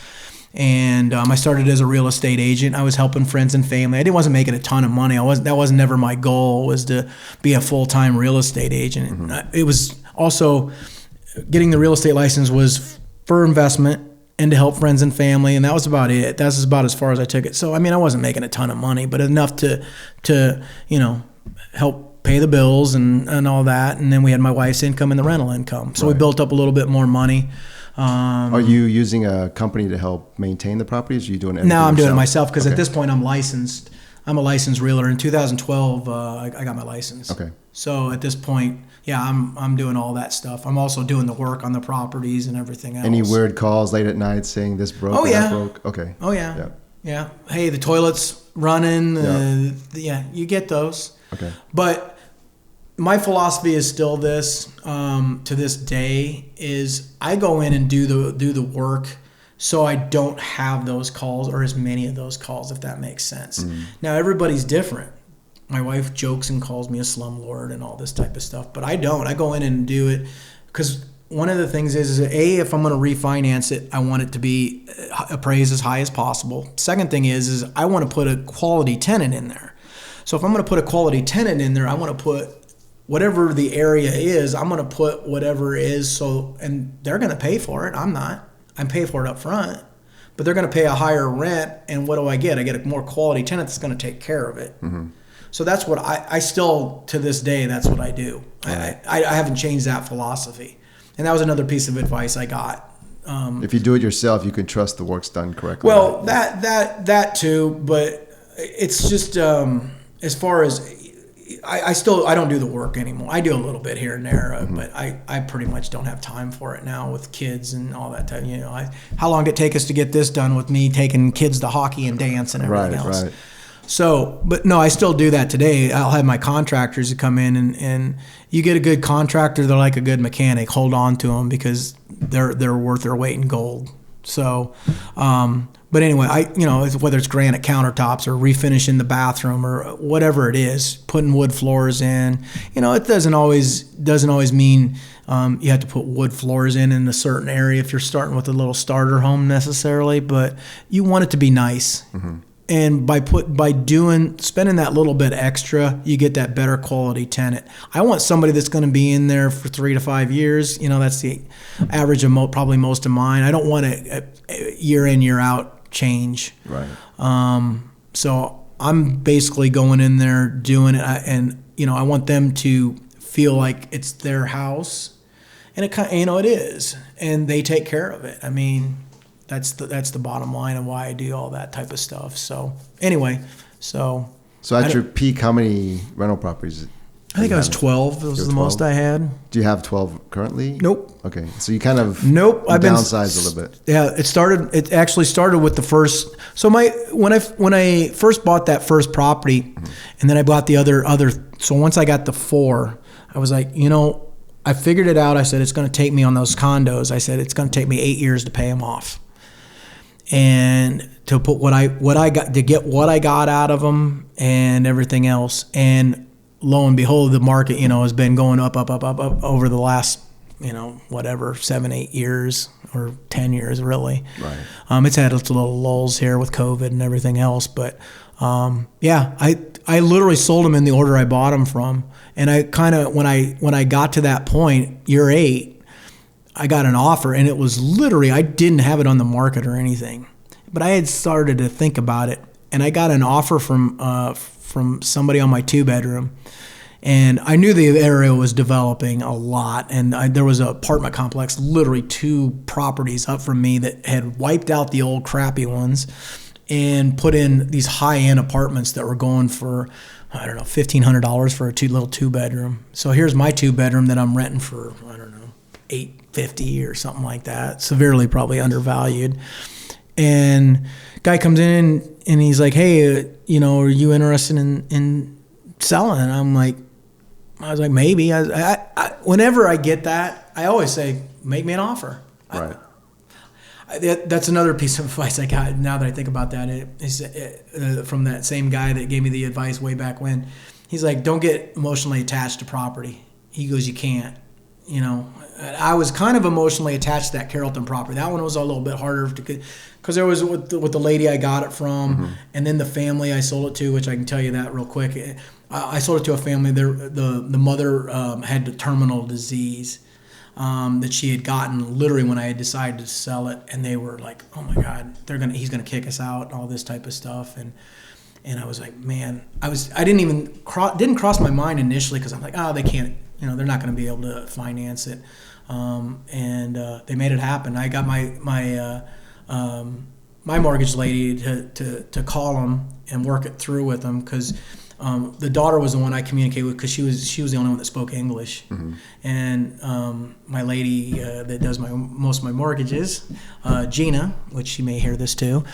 And I started as a real estate agent. I was helping friends and family. I wasn't making a ton of money. That was never my goal, was to be a full-time real estate agent. It was also getting the real estate license was for investment and to help friends and family, and that was about it. That's about as far as I took it. So I wasn't making a ton of money, but enough to help pay the bills and all that. And then we had my wife's income and the rental income. So we built up a little bit more money. Are you using a company to help maintain the properties? Or are you doing everything No, I'm yourself? doing it myself because at this point I'm licensed. I'm a licensed realtor. In 2012, I got my license. Okay. So at this point, I'm doing all that stuff. I'm also doing the work on the properties and everything else. Any weird calls late at night saying this broke or that broke? Okay. Oh, yeah. Yeah. Hey, the toilet's running. You get those. Okay. But my philosophy is still this, to this day, is I go in and do the work so I don't have those calls or as many of those calls, if that makes sense. Now, everybody's different. My wife jokes and calls me a slumlord and all this type of stuff, but I don't. I go in and do it because one of the things is if I'm going to refinance it, I want it to be appraised as high as possible. Second thing is I want to put a quality tenant in there. So if I'm going to put a quality tenant in there, I want to put whatever the area is, I'm going to put whatever is and they're going to pay for it. I'm not. I'm paying for it up front, but they're going to pay a higher rent. And what do I get? I get a more quality tenant that's going to take care of it. So that's what I still, to this day, that's what I do. I haven't changed that philosophy. And that was another piece of advice I got. If you do it yourself, you can trust the work's done correctly. Well, that too, but it's just as far as I don't do the work anymore. I do a little bit here and there, but I pretty much don't have time for it now with kids and all that time. How long did it take us to get this done with me taking kids to hockey and dance and everything else? Right. So, but no, I still do that today. I'll have my contractors that come in, and you get a good contractor, they're like a good mechanic. Hold on to them because they're worth their weight in gold. So, but anyway, whether it's granite countertops or refinishing the bathroom or whatever it is, putting wood floors in, it doesn't always mean you have to put wood floors in a certain area if you're starting with a little starter home necessarily, but you want it to be nice. Mm-hmm. And by spending that little bit extra, you get that better quality tenant. I want somebody that's going to be in there for 3 to 5 years. That's the average of probably most of mine. I don't want a year in, year out change. Right. So I'm basically going in there doing it, and I want them to feel like it's their house, and it is, and they take care of it. I mean, that's the bottom line of why I do all that type of stuff. So anyway, so at your peak, how many rental properties? I think I was 12. It was the most I had. Do you have 12 currently? Nope. Okay, so you kind of I've downsized a little bit. Yeah, it actually started with the first. So when I first bought that first property, mm-hmm. and then I bought the other. So once I got the 4, I was like, I figured it out. I said it's going to take me on those condos. I said it's going to take me 8 years to pay them off. And to put what I got to get what I got out of them and everything else, and lo and behold, the market has been going up over the last 7-8 years or 10 years really. Right. It's had its little lulls here with COVID and everything else, but I literally sold them in the order I bought them from, and I kind of when I got to that point, year 8. I got an offer, and it was literally, I didn't have it on the market or anything, but I had started to think about it, and I got an offer from somebody on my 2-bedroom, and I knew the area was developing a lot, and there was an apartment complex, literally 2 properties up from me that had wiped out the old crappy ones and put in these high-end apartments that were going for, I don't know, $1,500 for a little 2-bedroom. So here's my 2-bedroom that I'm renting for, I don't know, $850 or something like that, severely probably undervalued. And guy comes in and he's like, hey, are you interested in selling? And I was like, maybe. I whenever I get that, I always say, make me an offer. Right. That's another piece of advice I got now that I think about that. It's from that same guy that gave me the advice way back when. He's like, don't get emotionally attached to property. He goes, you can't. I was kind of emotionally attached to that Carrollton property. That one was a little bit harder because there was with the lady I got it from, mm-hmm. and then the family I sold it to, which I can tell you that real quick. I sold it to a family. The mother had the terminal disease that she had gotten literally when I had decided to sell it, and they were like, "Oh my God, he's gonna kick us out," and all this type of stuff, and I was like, man, I didn't cross my mind initially because I'm like, they can't. They're not going to be able to finance it, and they made it happen. I got my mortgage lady to call them and work it through with them because the daughter was the one I communicated with because she was the only one that spoke English, mm-hmm. and my lady that does most of my mortgages, Gina, which she may hear this too,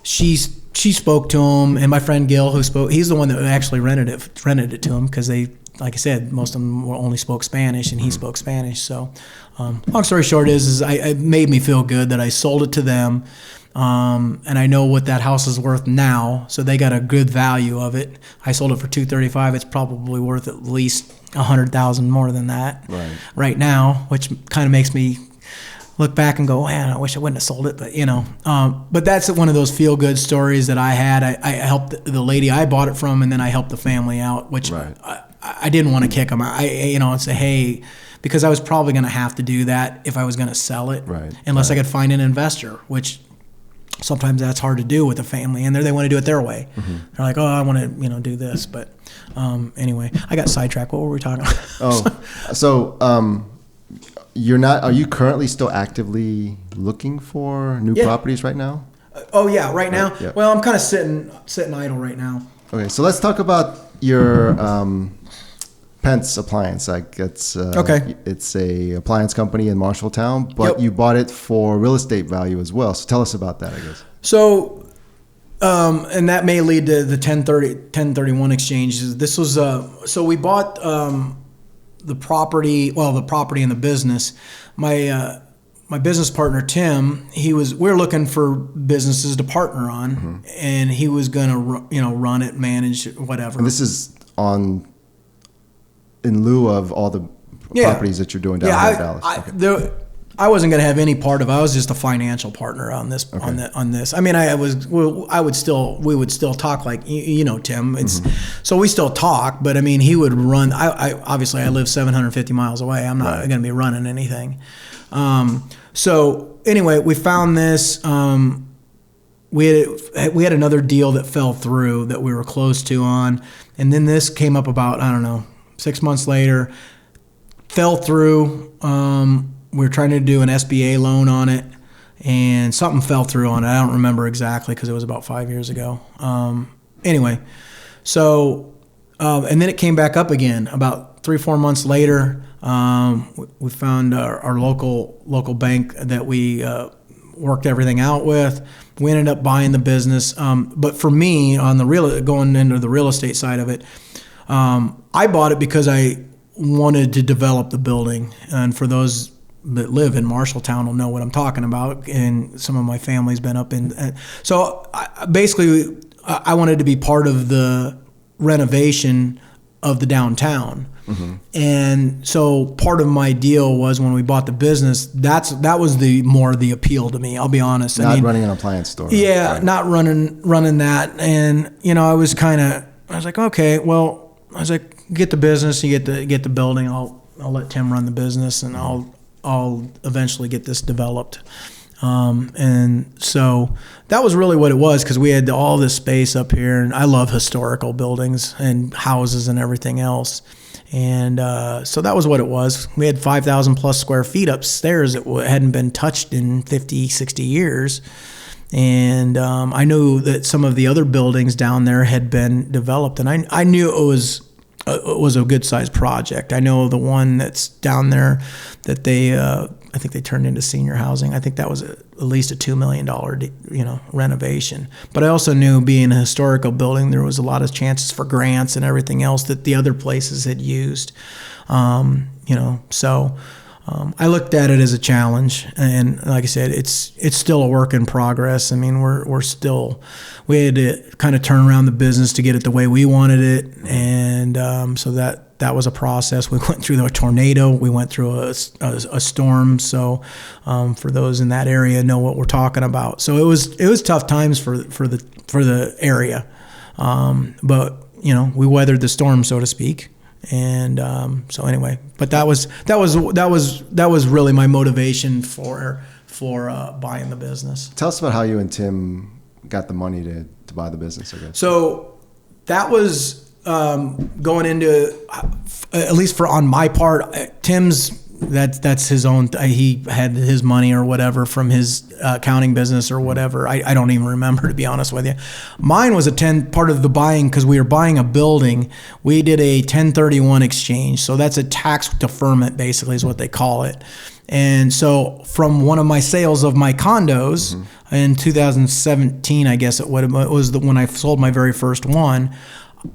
she spoke to him, and my friend Gil he's the one that actually rented it to him because they. Like I said, most of them only spoke Spanish, and he spoke Spanish. So, long story short is it made me feel good that I sold it to them, and I know what that house is worth now. So they got a good value of it. I sold it for $235. It's probably worth at least $100,000 more than that right now, which kind of makes me look back and go, man, I wish I wouldn't have sold it, but but that's one of those feel good stories that I had. I helped the lady I bought it from, and then I helped the family out, which. I didn't want to kick them. And say, hey, because I was probably going to have to do that if I was going to sell it, unless I could find an investor, which sometimes that's hard to do with a family, and they want to do it their way. Mm-hmm. They're like, I want to, do this. But anyway, I got sidetracked. What were we talking about? You're not? Are you currently still actively looking for new properties right now? Right now. Yeah. Well, I'm kind of sitting idle right now. Okay, so let's talk about your Pentz Appliance, like it's a appliance company in Marshalltown, but you bought it for real estate value as well. So tell us about that, I guess. So, and that may lead to the 1031 exchanges. This was so we bought the property and the business. My business partner Tim, we were looking for businesses to partner on, and he was going to run it, manage it, whatever. And this is in lieu of all the properties that you're doing down here in Dallas. I wasn't going to have any part of it. I was just a financial partner on this. Okay. On this. I mean, we would still talk like Tim. So we still talk, but I mean, he would run. Obviously I live 750 miles away. I'm not going to be running anything. So anyway, we found this. We had another deal that fell through that we were close to on, and then this came up about 6 months later. Fell through. We were trying to do an SBA loan on it, and something fell through on it. I don't remember exactly because it was about 5 years ago. Anyway, so and then it came back up again about 3-4 months later. We found our local bank that we worked everything out with. We ended up buying the business. But for me, on going into the real estate side of it, I bought it because I wanted to develop the building. And for those that live in Marshalltown will know what I'm talking about, and some of my family's been up in. So I wanted to be part of the renovation of the downtown. And so part of my deal was when we bought the business, that was the appeal to me. I'll be honest. Not running an appliance store. Yeah, right. Not running that. And I was like, okay, well, I was like, get the business, you get the building. I'll let Tim run the business, and I'll eventually get this developed. And so that was really what it was, because we had all this space up here, and I love historical buildings and houses and everything else. And so that was what it was. We had 5,000 plus square feet upstairs that hadn't been touched in 50, 60 years. And I knew that some of the other buildings down there had been developed, and I knew it was a good sized project. I know the one that's down there that I think they turned into senior housing. I think that was at least a $2 million, renovation. But I also knew, being a historical building, there was a lot of chances for grants and everything else that the other places had used. So I looked at it as a challenge, and like I said, it's still a work in progress. I mean, we had to kind of turn around the business to get it the way we wanted it, and so that was a process. We went through a tornado. We went through a storm. So for those in that area know what we're talking about. So it was tough times for the area, but we weathered the storm, so to speak. And so anyway, but that was really my motivation for buying the business. Tell us about how you and Tim got the money to buy the business, I guess. So that was going into, at least on my part, Tim's, that's his own, he had his money or whatever from his accounting business or whatever. I don't even remember, to be honest with you. Mine was part of the buying, because we were buying a building. We did a 1031 exchange. So that's a tax deferment, basically, is what they call it. And so from one of my sales of my condos in 2017, I guess it was when I sold my very first one,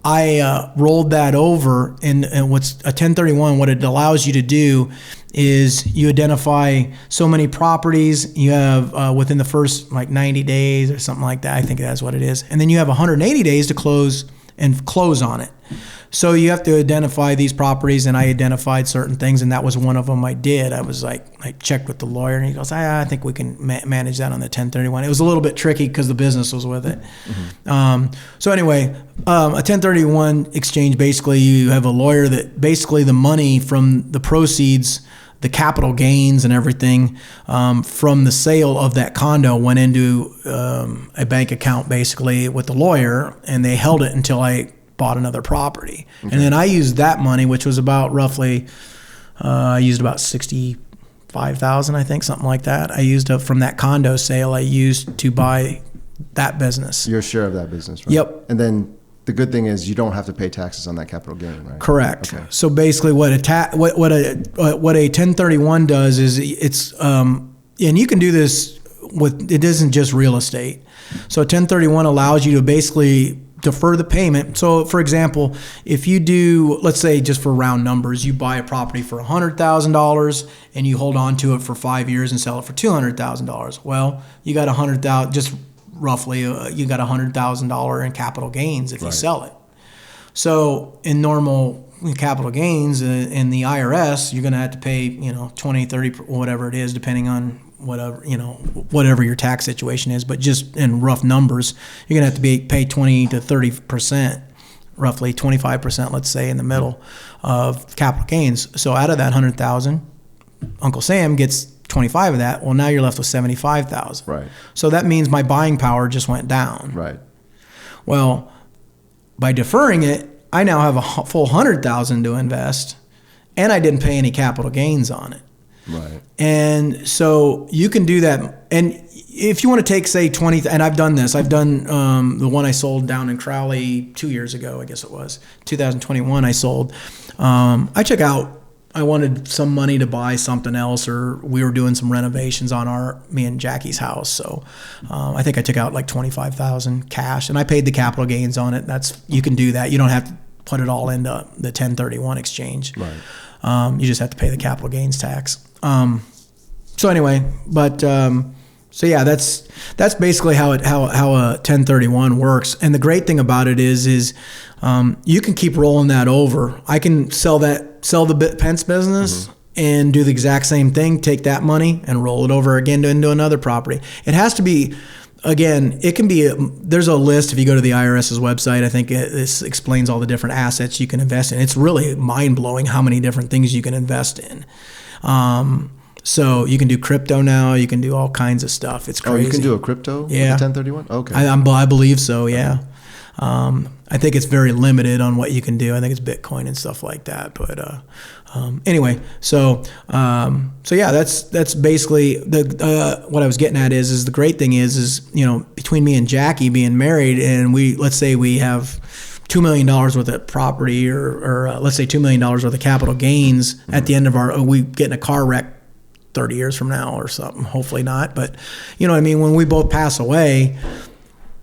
I rolled that over, and what's a 1031, what it allows you to do is you identify so many properties. You have within the first 90 days or something like that. I think that's what it is. And then you have 180 days to close on it. So you have to identify these properties, and I identified certain things, and that was one of them I did. I was I checked with the lawyer, and he goes, I think we can manage that on the 1031. It was a little bit tricky because the business was with it. So anyway, a 1031 exchange, basically you have a lawyer that basically the money from the proceeds, the capital gains and everything from the sale of that condo went into a bank account basically with the lawyer, and they held it until I bought another property. Okay. And then I used that money, which was about roughly, I used about $65,000, I think, something like that. I used up from that condo sale, I used to buy that business. Your share of that business, right? Yep. And then the good thing is you don't have to pay taxes on that capital gain, right? Correct. Okay. So basically, what a 1031 does is it's and you can do this with, it isn't just real estate. So a 1031 allows you to basically defer the payment. So for example, if you do, let's say just for round numbers, you buy a property for $100,000 and you hold on to it for 5 years and sell it for $200,000. Well, you got $100,000, just roughly, you got $100,000 in capital gains if you sell it. So in normal capital gains in the IRS, you're going to have to pay, 20, 30, whatever it is, depending on whatever your tax situation is. But just in rough numbers, you're going to have to pay 20 to 30%, roughly 25%, let's say, in the middle of capital gains. So out of that 100,000, Uncle Sam gets 25 of that. Well, now you're left with 75,000. Right. So that means my buying power just went down. Right. Well, by deferring it, I now have a full 100,000 to invest, and I didn't pay any capital gains on it. Right. And so you can do that. And if you want to take, say, 20, and I've done this. I've done the one I sold down in Crowley 2 years ago, I guess it was 2021. I sold. I took out. I wanted some money to buy something else, or we were doing some renovations on me and Jackie's house. So I think I took out like $25,000 cash, and I paid the capital gains on it. You can do that. You don't have to put it all into the 1031 exchange. Right. You just have to pay the capital gains tax. So anyway, but so yeah, that's basically how a 1031 works. And the great thing about it is you can keep rolling that over. I can sell the Pentz business and do the exact same thing, take that money and roll it over again into another property. It has to be, again, it can be, there's a list. If you go to the IRS's website, I think this explains all the different assets you can invest in. It's really mind blowing how many different things you can invest in. So you can do crypto now. You can do all kinds of stuff. It's crazy. Oh, you can do a crypto with a 1031? Okay. I believe so, yeah. I think it's very limited on what you can do. I think it's Bitcoin and stuff like that. But anyway, so yeah, that's basically what I was getting at is the great thing is between me and Jackie being married, and let's say we have $2 million worth of property, or let's say $2 million worth of capital gains at the end of we get in a car wreck 30 years from now or something. Hopefully not, but you know what I mean? When we both pass away,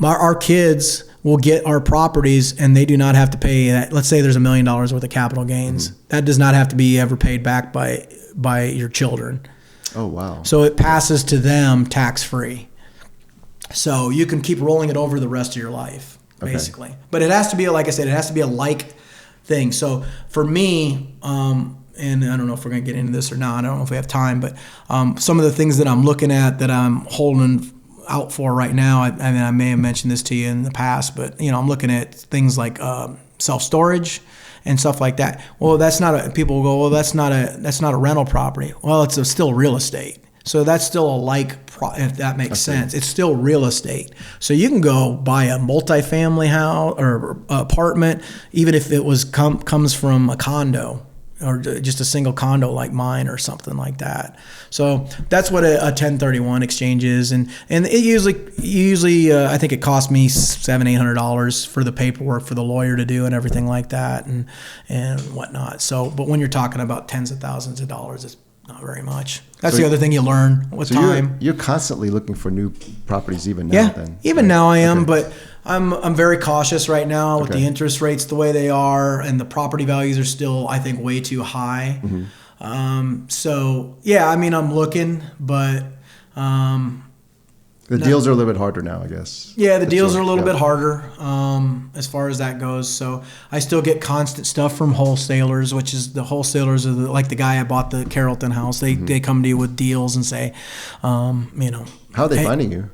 our kids will get our properties, and they do not have to pay that. Let's say there's $1 million worth of capital gains. That does not have to be ever paid back by your children. Oh, wow. So it passes to them tax-free. So you can keep rolling it over the rest of your life, basically. Okay. But it has to be, like I said, it has to be a like thing. So for me, and I don't know if we're going to get into this or not. I don't know if we have time, but some of the things that I'm looking at that I'm holding out for right now, I mean, I may have mentioned this to you in the past, but I'm looking at things like self-storage and stuff like that. Well, people will go, well, that's not a rental property. Well, it's still real estate. So that's still if that makes sense. It's still real estate. So you can go buy a multifamily house or apartment, even if it comes from a condo, or just a single condo like mine or something like that. So that's what a 1031 exchange is. And it usually I think it cost me $700-800 for the paperwork for the lawyer to do and everything like that and whatnot. So, but when you're talking about tens of thousands of dollars, it's not very much. That's the other thing you learn with time. You're constantly looking for new properties even now. Yeah, then, even now I am, but I'm very cautious right now with the interest rates the way they are, and the property values are still, I think, way too high. So yeah, I mean, I'm looking, but the deals are a little bit harder now, I guess. Yeah, the deals are a little bit harder as far as that goes. So I still get constant stuff from wholesalers, which is the wholesalers are like the guy I bought the Carrollton house. They come to you with deals and say, How are they finding you?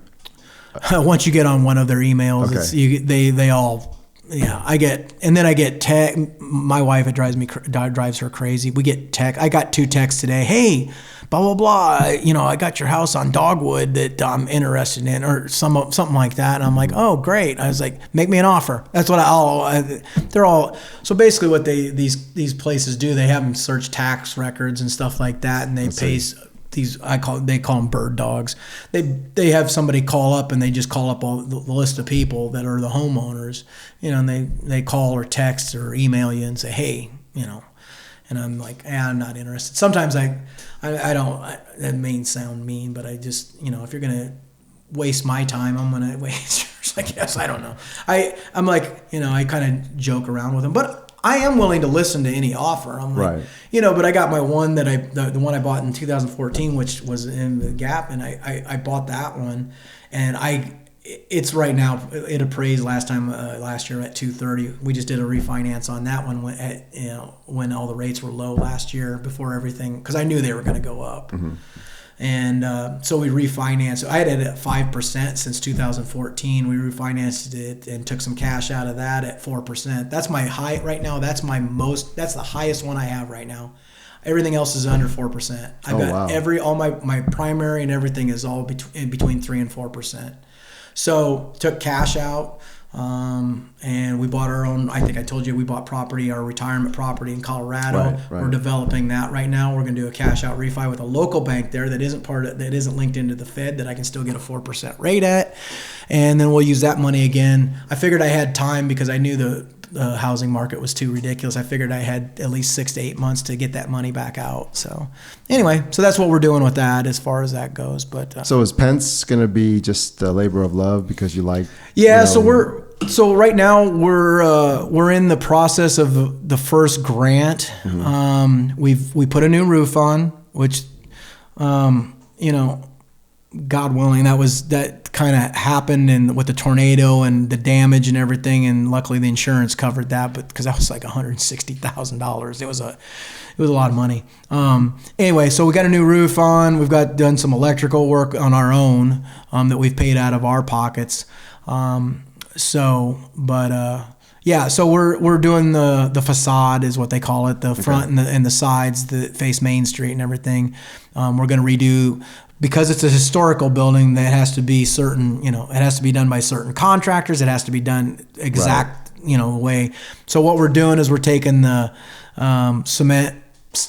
Once you get on one of their emails, they all, I get text. My wife, it drives her crazy. We get text. I got 2 texts today. Hey, blah blah blah. I got your house on Dogwood that I'm interested in, or something like that. And I'm like, oh great. I was like, make me an offer. That's what they're all. So basically, what these places do, they have them search tax records and stuff like that, and they pay they call them bird dogs. They have somebody call up, and they just call up all the list of people that are the homeowners, and they call or text or email you and say, hey, and I'm like, I'm not interested. Sometimes I don't, that may sound mean, but I just, if you're going to waste my time, I'm going to waste yours, I guess. I don't know. I'm like, I kind of joke around with them, but I am willing to listen to any offer. I'm like, but I got my one that the one I bought in 2014, which was in the Gap, and I bought that one, and it's right now, it appraised last year at 230. We just did a refinance on that one when all the rates were low last year before everything, because I knew they were going to go up. Mm-hmm. And so we refinanced. I had it at 5% since 2014. We refinanced it and took some cash out of that at 4%. That's my high right now. That's the highest one I have right now. Everything else is under 4%. I've got all my primary and everything is all between 3 and 4%. So took cash out, and we bought our own. I think I told you we bought our retirement property in Colorado. Right. We're developing that right now. We're going to do a cash out refi with a local bank there that isn't linked into the Fed, that I can still get a 4% rate at, and then we'll use that money again. I figured I had time because I knew the housing market was too ridiculous. I figured I had at least 6 to 8 months to get that money back out. So anyway, that's what we're doing with that as far as that goes. But so is Pentz going to be just a labor of love because you like? Yeah. So right now we're in the process of the first grant. Mm-hmm. We put a new roof on, which God willing, that kind of happened, and with the tornado and the damage and everything, and luckily the insurance covered that, but because that was like $160,000, it was a lot of money. Anyway, so we got a new roof on. We've done some electrical work on our own that we've paid out of our pockets. So we're doing the facade is what they call it, the front and the sides that face Main Street and everything. We're going to redo. Because it's a historical building, that has to be certain, it has to be done by certain contractors. It has to be done exact, way. So what we're doing is we're taking the cement,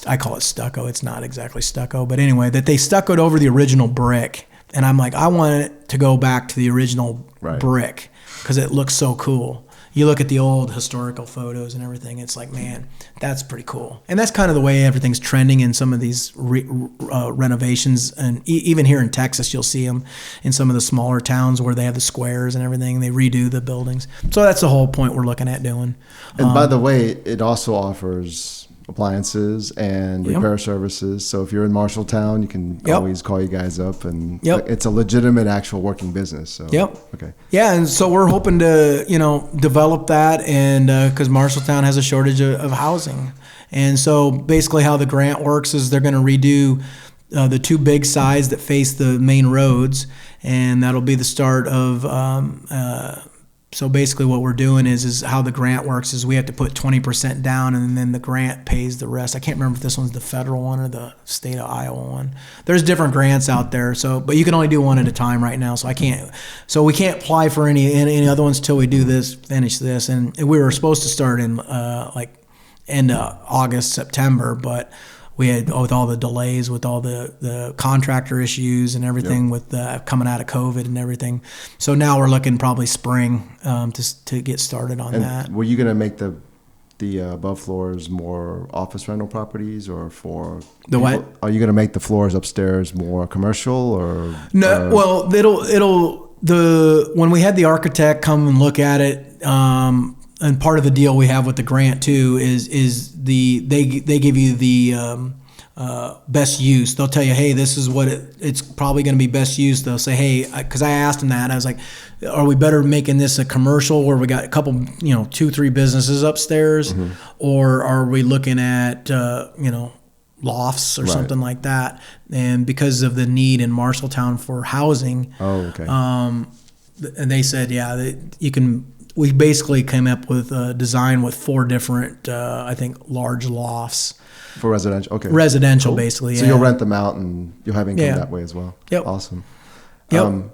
I call it stucco. It's not exactly stucco, but anyway, that they stuccoed over the original brick. And I'm like, I want it to go back to the original brick because it looks so cool. You look at the old historical photos and everything, it's like, man, that's pretty cool. And that's kind of the way everything's trending in some of these renovations. And even here in Texas, you'll see them in some of the smaller towns where they have the squares and everything. They redo the buildings. So that's the whole point we're looking at doing. And by the way, it also offers appliances and repair services. So if you're in Marshalltown, you can always call you guys up, and it's a legitimate, actual working business. So okay. Yeah, and so we're hoping to develop that, and because Marshalltown has a shortage of housing, and so basically how the grant works is they're going to redo the two big sides that face the main roads, and that'll be the start of. So basically what we're doing is how the grant works is we have to put 20% down, and then the grant pays the rest. I can't remember if this one's the federal one or the state of Iowa one. There's different grants out there, but you can only do one at a time right now. So we can't apply for any other ones till we finish this. And we were supposed to start in end of August, September, but we had, with all the delays, with all the contractor issues and everything, with coming out of COVID and everything. So now we're looking probably spring to get started on that. Were you going to make the above floors more office rental properties, or for the what? Are you going to make the floors upstairs more commercial, or no? Well, when we had the architect come and look at it. And part of the deal we have with the grant too is they give you the best use. They'll tell you, hey, this is what it's probably going to be best use. They'll say, hey, because I asked them that, I was like, are we better making this a commercial where we got a couple, 2-3 businesses upstairs, or are we looking at lofts or something like that? And because of the need in Marshalltown for housing, and they said, you can. We basically came up with a design with 4 different, I think, large lofts. For residential? Okay. Residential, cool. Basically, So you'll rent them out, and you'll have income that way as well? Yep. Awesome. Yep.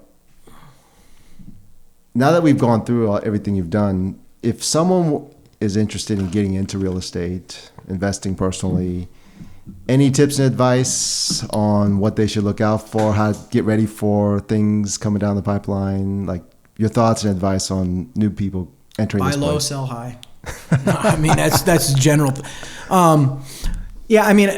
Now that we've gone through everything you've done, if someone is interested in getting into real estate, investing personally, Any tips and advice on what they should look out for, how to get ready for things coming down the pipeline? Like your thoughts and advice on new people entering this place? Buy low, sell high. No, I mean, that's general. Yeah, I mean,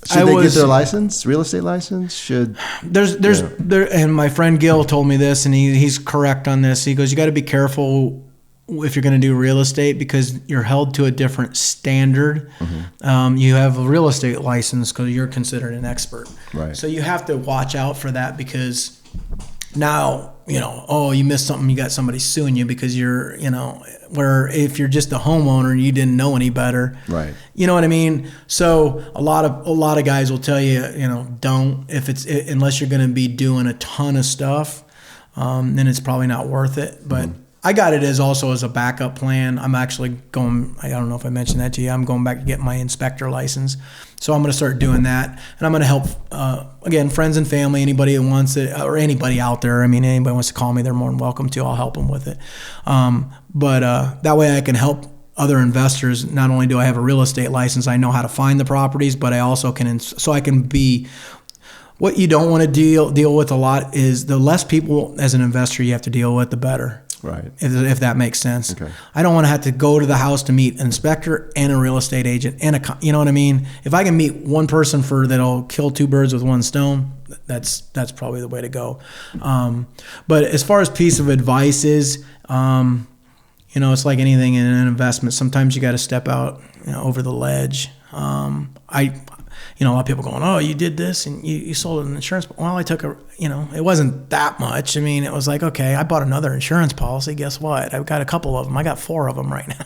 Should they get their license, real estate license? And my friend Gil told me this, and he's correct on this. He goes, you got to be careful if you're going to do real estate because you're held to a different standard. Mm-hmm. You have a real estate license because you're considered an expert. Right. So you have to watch out for that because now, you missed something, you got somebody suing you because you're, where if you're just a homeowner and you didn't know any better. Right. You know what I mean? So a lot of guys will tell you, don't, unless you're going to be doing a ton of stuff, then it's probably not worth it. But I got it as a backup plan. I'm actually going, I don't know if I mentioned that to you, I'm going back to get my inspector license. So I'm going to start doing that. And I'm going to help, again, friends and family, anybody who wants it, or anybody out there. I mean, anybody wants to call me, they're more than welcome to. I'll help them with it. But that way I can help other investors. Not only do I have a real estate license, I know how to find the properties, but I also can, so I can be, what you don't want to deal with a lot is the less people as an investor you have to deal with, the better. Right. If that makes sense. Okay. I don't want to have to go to the house to meet an inspector and a real estate agent and you know what I mean? If I can meet one person that'll kill two birds with one stone, that's probably the way to go. But as far as piece of advice is, it's like anything in an investment. Sometimes you got to step out over the ledge. A lot of people going, oh, you did this and you sold an insurance. Well, I took it wasn't that much. I mean, it was like, okay, I bought another insurance policy. Guess what? I've got a couple of them. I got 4 of them right now.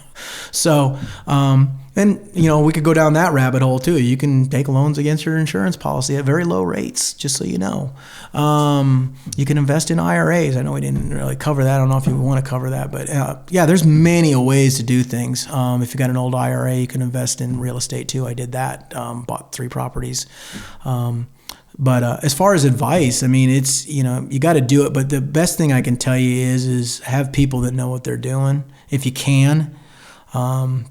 So, and we could go down that rabbit hole too. You can take loans against your insurance policy at very low rates, just so you know. You can invest in IRAs. I know we didn't really cover that. I don't know if you want to cover that, but there's many ways to do things. If you got an old IRA, you can invest in real estate too. I did that. Bought 3 properties. But as far as advice, I mean, it's, you got to do it. But the best thing I can tell you is have people that know what they're doing. If you can,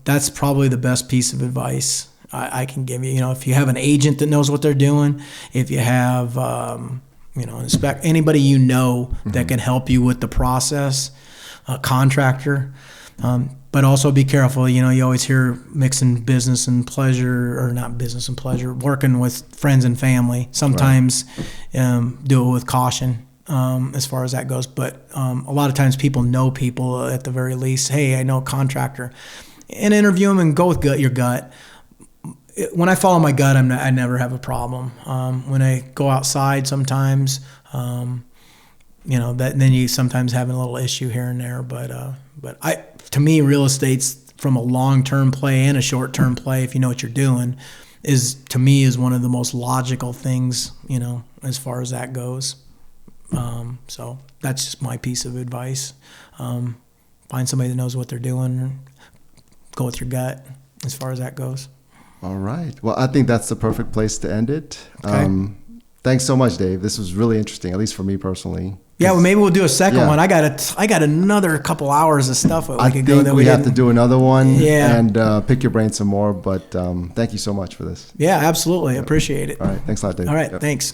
that's probably the best piece of advice I can give you. If you have an agent that knows what they're doing, if you have, anybody that can help you with the process, a contractor. But also be careful. You always hear mixing business and pleasure, or not business and pleasure, working with friends and family. Sometimes do it with caution as far as that goes. But a lot of times people know people at the very least. Hey, I know a contractor. And interview them and go with your gut. When I follow my gut, I never have a problem. When I go outside sometimes, then you sometimes have a little issue here and there. But to me, real estate's from a long-term play and a short-term play, if you know what you're doing, is one of the most logical things, as far as that goes. So that's just my piece of advice. Find somebody that knows what they're doing. Go with your gut as far as that goes. All right. Well, I think that's the perfect place to end it. Okay. Thanks so much, Dave. This was really interesting, at least for me personally. Yeah, well, maybe we'll do a second one. I got another couple hours of stuff. I think we have to do another one. Yeah. And pick your brain some more. But thank you so much for this. Yeah, absolutely. I appreciate it. All right. Thanks a lot, Dave. All right. Thanks.